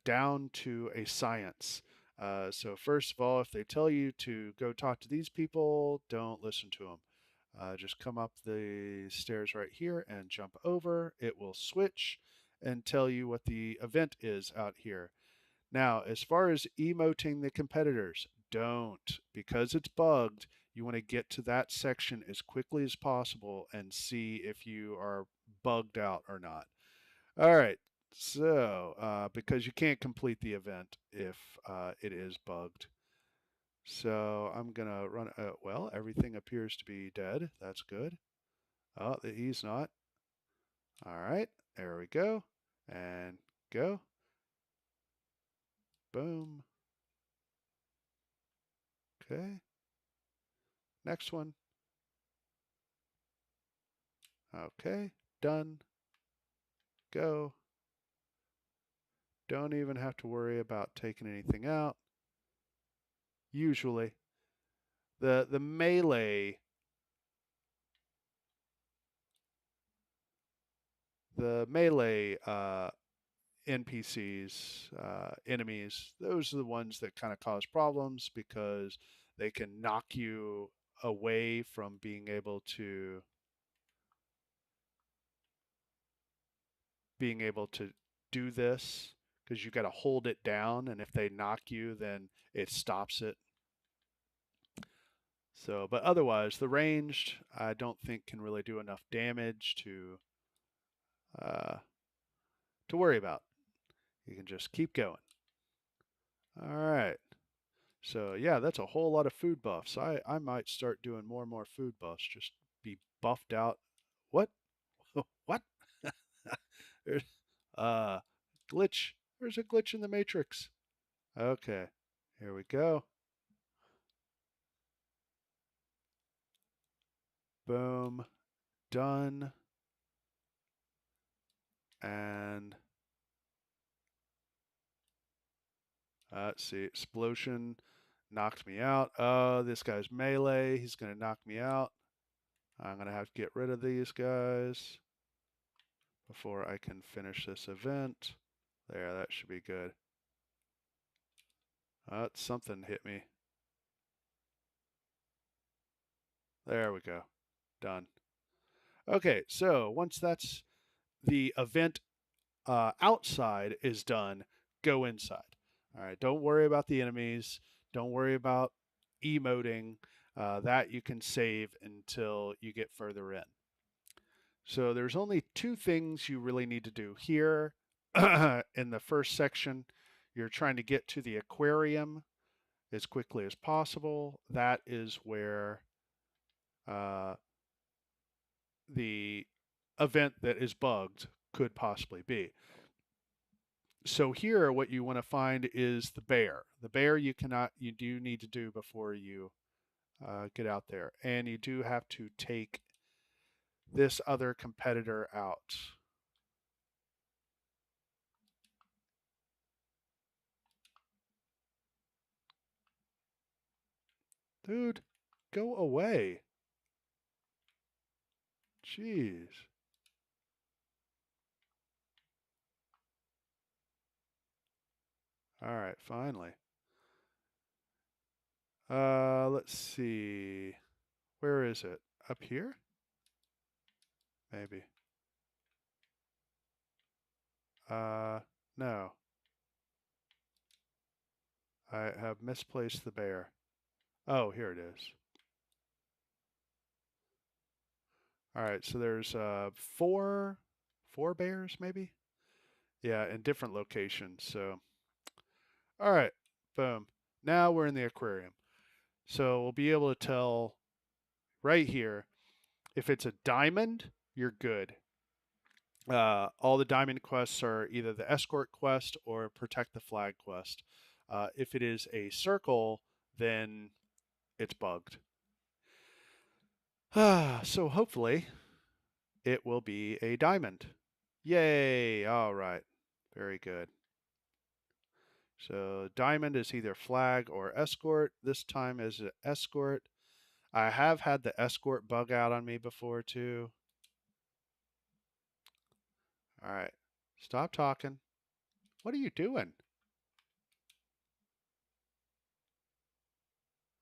down to a science. So first of all, if they tell you to go talk to these people, don't listen to them. Just come up the stairs right here and jump over. It will switch and tell you what the event is out here. Now, as far as emoting the competitors, don't, because it's bugged. You want to get to that section as quickly as possible and see if you are bugged out or not. All right, so because you can't complete the event if it is bugged. So I'm going to run, well, everything appears to be dead. That's good. Oh, he's not. All right, there we go. And go. Boom. Okay. Next one. Okay, done. Go. Don't even have to worry about taking anything out. Usually. The melee NPCs, enemies, those are the ones that kind of cause problems because they can knock you away from being able to do this, because you got to hold it down, and if they knock you, then it stops it. So, but otherwise, the ranged, I don't think can really do enough damage to worry about. You can just keep going. All right. So yeah, that's a whole lot of food buffs. I might start doing more and more food buffs. Just be buffed out. What? What? There's uh glitch. There's a glitch in the matrix. Okay. Here we go. Boom. Done. And let's see. Explosion knocked me out. Oh, this guy's melee. He's going to knock me out. I'm going to have to get rid of these guys before I can finish this event. There, that should be good. Something hit me. There we go. Done. Okay, so once that's the event outside is done, go inside. All right, don't worry about the enemies. Don't worry about emoting. That you can save until you get further in. So there's only two things you really need to do here. In the first section, you're trying to get to the aquarium as quickly as possible. That is where the event that is bugged could possibly be. So here, what you want to find is the bear. The bear you do need to do before you get out there. And you do have to take this other competitor out. Dude, go away. Jeez. All right, finally. Let's see. Where is it? Up here? Maybe. No. I have misplaced the bear. Oh, here it is. All right, so there's four bears maybe? Yeah, in different locations. So, all right, boom. Now we're in the aquarium. So we'll be able to tell right here if it's a diamond, you're good. All the diamond quests are either the escort quest or protect the flag quest. If it is a circle, then it's bugged. So hopefully it will be a diamond. Yay! All right. Very good. So diamond is either flag or escort. This time is an escort. I have had the escort bug out on me before too. All right. Stop talking. What are you doing?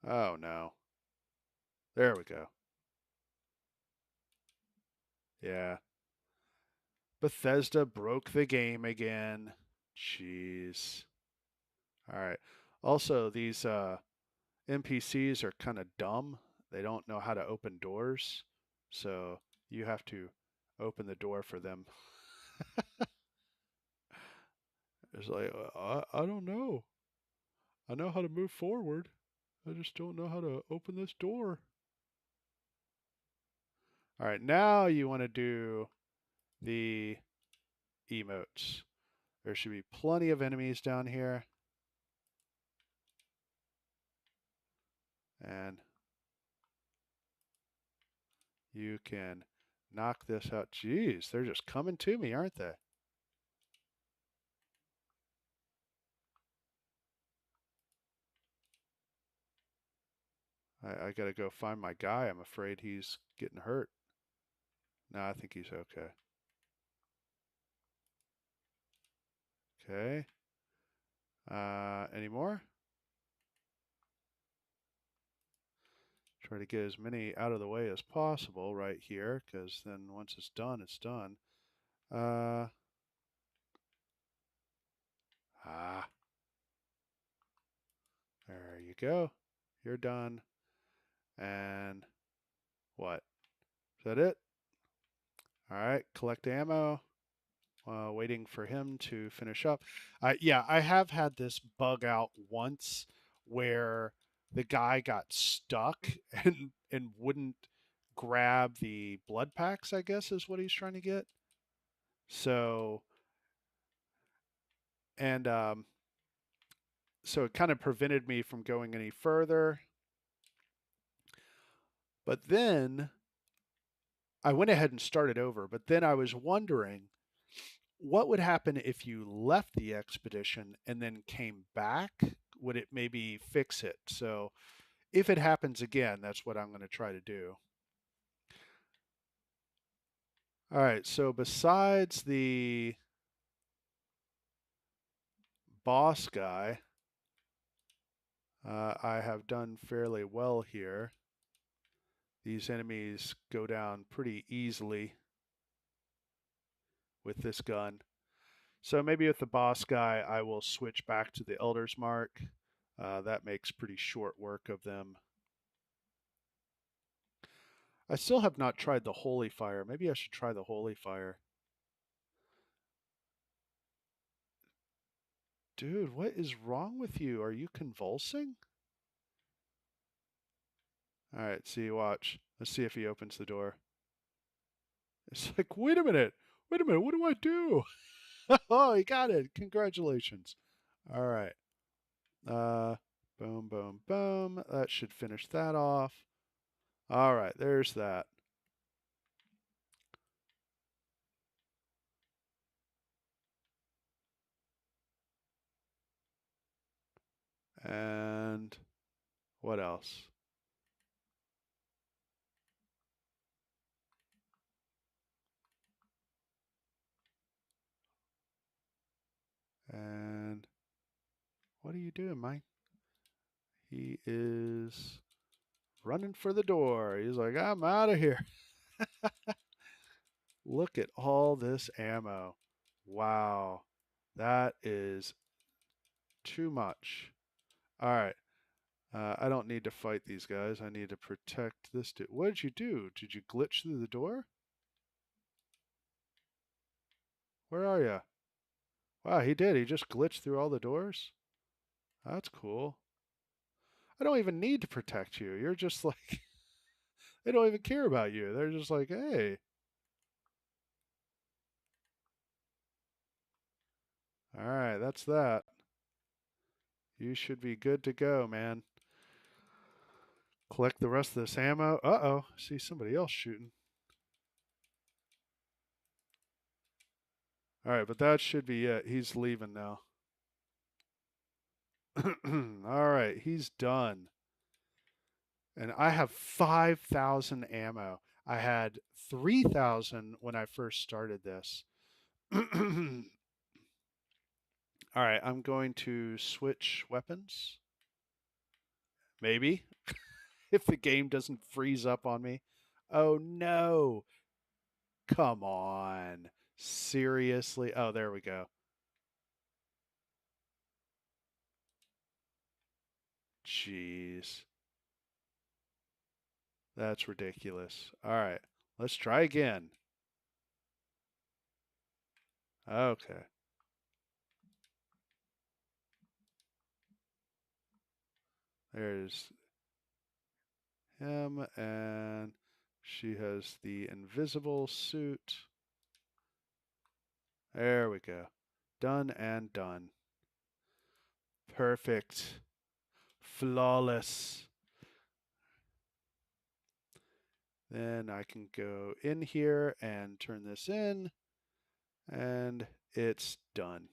Oh no. There we go. Yeah. Bethesda broke the game again. Jeez. All right. Also, these NPCs are kind of dumb. They don't know how to open doors. So you have to open the door for them. It's like, I don't know. I know how to move forward. I just don't know how to open this door. All right, now you want to do the emotes. There should be plenty of enemies down here. And you can knock this out. Jeez, they're just coming to me, aren't they? I got to go find my guy. I'm afraid he's getting hurt. No, I think he's okay. Okay. Any more? Try to get as many out of the way as possible right here, because then once it's done, it's done. There you go. You're done. And what? Is that it? All right, collect ammo. Waiting for him to finish up. Yeah, I have had this bug out once where the guy got stuck and wouldn't grab the blood packs, I guess is what he's trying to get. So, and so it kind of prevented me from going any further. But then I went ahead and started over. But then I was wondering, what would happen if you left the expedition and then came back? Would it maybe fix it? So if it happens again, that's what I'm going to try to do. All right, so besides the boss guy, I have done fairly well here. These enemies go down pretty easily with this gun. So maybe with the boss guy, I will switch back to the Elder's Mark. That makes pretty short work of them. I still have not tried the Holy Fire. Maybe I should try the Holy Fire. Dude, what is wrong with you? Are you convulsing? All right, see, watch. Let's see if he opens the door. It's like, wait a minute, what do I do? Oh, he got it. Congratulations. All right. Boom, boom, boom. That should finish that off. All right, there's that. And what else? And what are you doing, Mike? He is running for the door. He's like, I'm out of here. Look at all this ammo. Wow. That is too much. All right. I don't need to fight these guys. I need to protect this dude. What did you do? Did you glitch through the door? Where are you? Wow, he did. He just glitched through all the doors? That's cool. I don't even need to protect you. You're just like, they don't even care about you. They're just like, hey. All right, that's that. You should be good to go, man. Collect the rest of this ammo. Uh-oh, I see somebody else shooting. All right, but that should be it. He's leaving now. All right, he's done. And I have 5,000 ammo. I had 3,000 when I first started this. All right, I'm going to switch weapons. Maybe. If the game doesn't freeze up on me. Oh, no. Come on. Seriously? Oh, there we go. Jeez. That's ridiculous. All right. Let's try again. Okay. There's him, and she has the invisible suit. There we go. Done and done. Perfect. Flawless. Then I can go in here and turn this in, and it's done.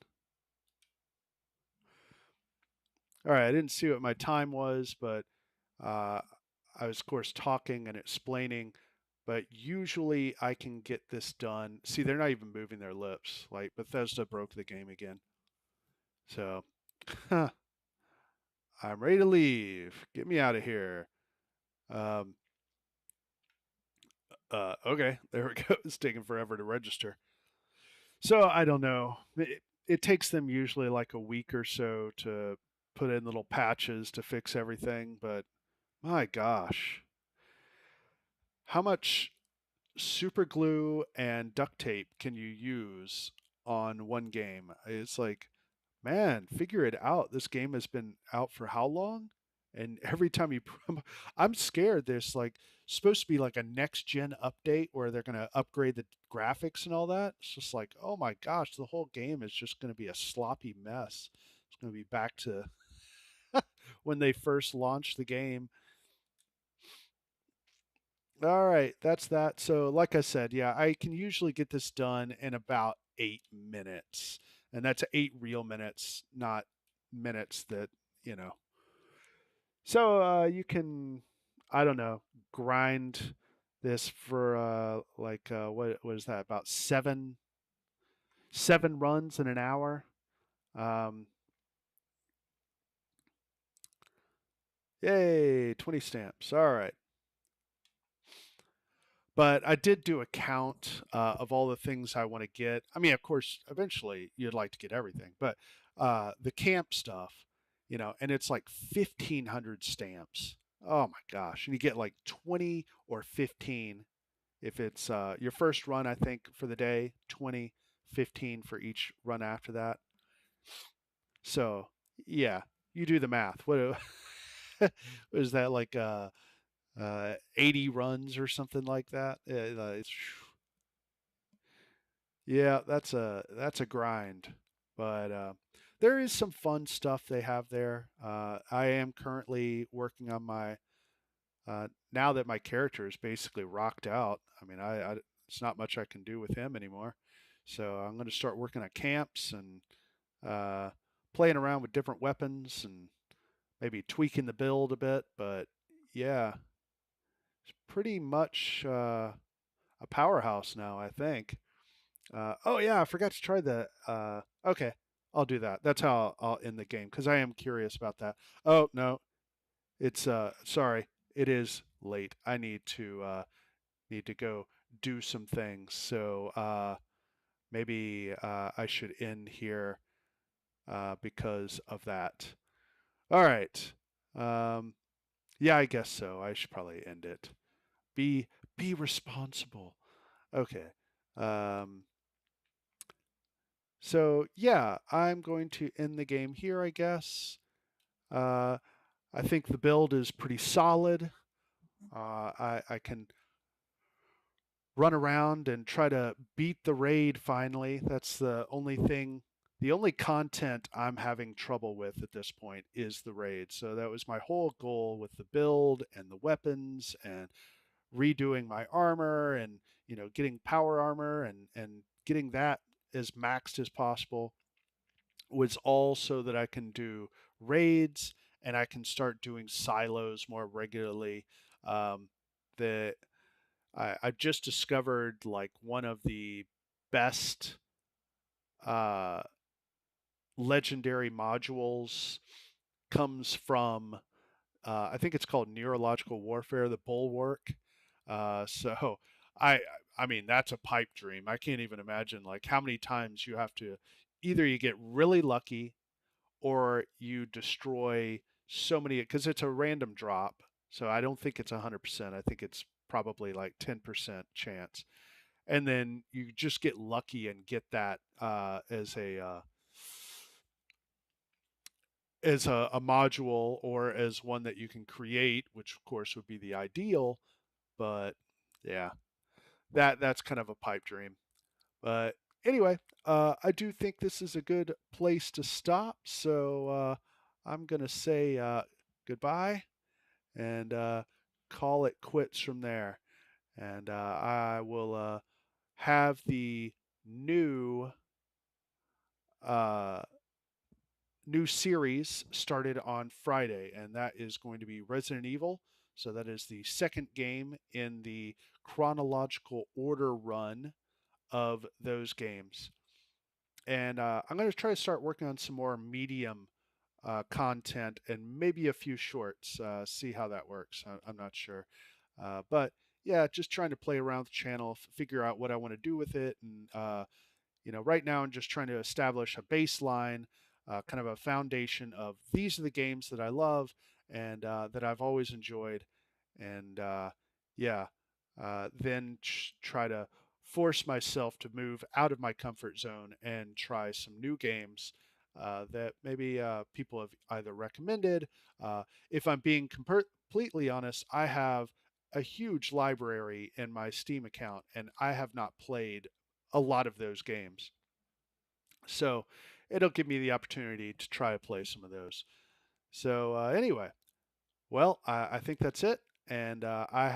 All right, I didn't see what my time was, but I was, of course, talking and explaining, but usually I can get this done. See, they're not even moving their lips. Like, Bethesda broke the game again. So, I'm ready to leave. Get me out of here. Okay, there we go. It's taking forever to register. So, I don't know. It takes them usually like a week or so to put in little patches to fix everything, but my gosh. how much super glue and duct tape can you use on one game? It's like, man, figure it out. This game has been out for how long? And every time you, I'm scared there's like supposed to be like a next gen update where they're going to upgrade the graphics and all that. It's just like, oh my gosh, the whole game is just going to be a sloppy mess. It's going to be back to when they first launched the game. All right, that's that. So, like I said, yeah, I can usually get this done in about 8 minutes. And that's 8 real minutes, not minutes that, you know. So, you can, I don't know, grind this for what is that? About seven runs in an hour. Um, Yay, 20 stamps. All right. But I did do a count of all the things I want to get. I mean, of course, eventually you'd like to get everything, but the camp stuff, and it's like 1,500 stamps. Oh my gosh. And you get like 20 or 15 if it's your first run, I think, for the day, 20, 15 for each run after that. So, yeah, you do the math. What is that like 80 runs or something like that? Yeah, that's a grind, but there is some fun stuff they have there. I am currently working on my now that my character is basically rocked out. I mean, I it's not much I can do with him anymore, so I'm going to start working on camps and uh, playing around with different weapons and maybe tweaking the build a bit. But yeah, it's pretty much a powerhouse now, I think. Oh yeah, I forgot to try the. Okay, I'll do that. That's how I'll end the game because I am curious about that. Oh no, it's sorry, it is late. I need to go do some things. So maybe I should end here because of that. All right. Um, yeah, I guess so. I should probably end it. Be be responsible. Okay. Um, So yeah, I'm going to end the game here, I guess. Uh, I think the build is pretty solid. I can run around and try to beat the raid finally. That's the only thing, the only content I'm having trouble with at this point is the raid. So that was my whole goal with the build and the weapons and redoing my armor and getting power armor and getting that as maxed as possible was all so that I can do raids and I can start doing silos more regularly. The I've just discovered like one of the best uh, legendary modules comes from I think it's called neurological warfare, the bulwark. So I I mean that's a pipe dream. I can't even imagine like how many times you have to either you get really lucky or you destroy so many because it's a random drop. So I don't think it's 100%. I think it's probably like 10% chance. And then you just get lucky and get that as a module or as one that you can create, which of course would be the ideal. But yeah, that's kind of a pipe dream. But anyway, I do think this is a good place to stop. So I'm going to say goodbye and call it quits from there. And I will have the new uh, new series started on Friday, and that is going to be Resident Evil. So that is the second game in the chronological order run of those games. And I'm going to try to start working on some more medium content and maybe a few shorts. See how that works. I'm not sure, but yeah, just trying to play around with the channel, figure out what I want to do with it, and right now I'm just trying to establish a baseline, kind of a foundation of these are the games that I love and that I've always enjoyed, and yeah, then try to force myself to move out of my comfort zone and try some new games that maybe people have either recommended. If I'm being completely honest, I have a huge library in my Steam account, and I have not played a lot of those games. So it'll give me the opportunity to try to play some of those. So anyway, well, I think that's it. And I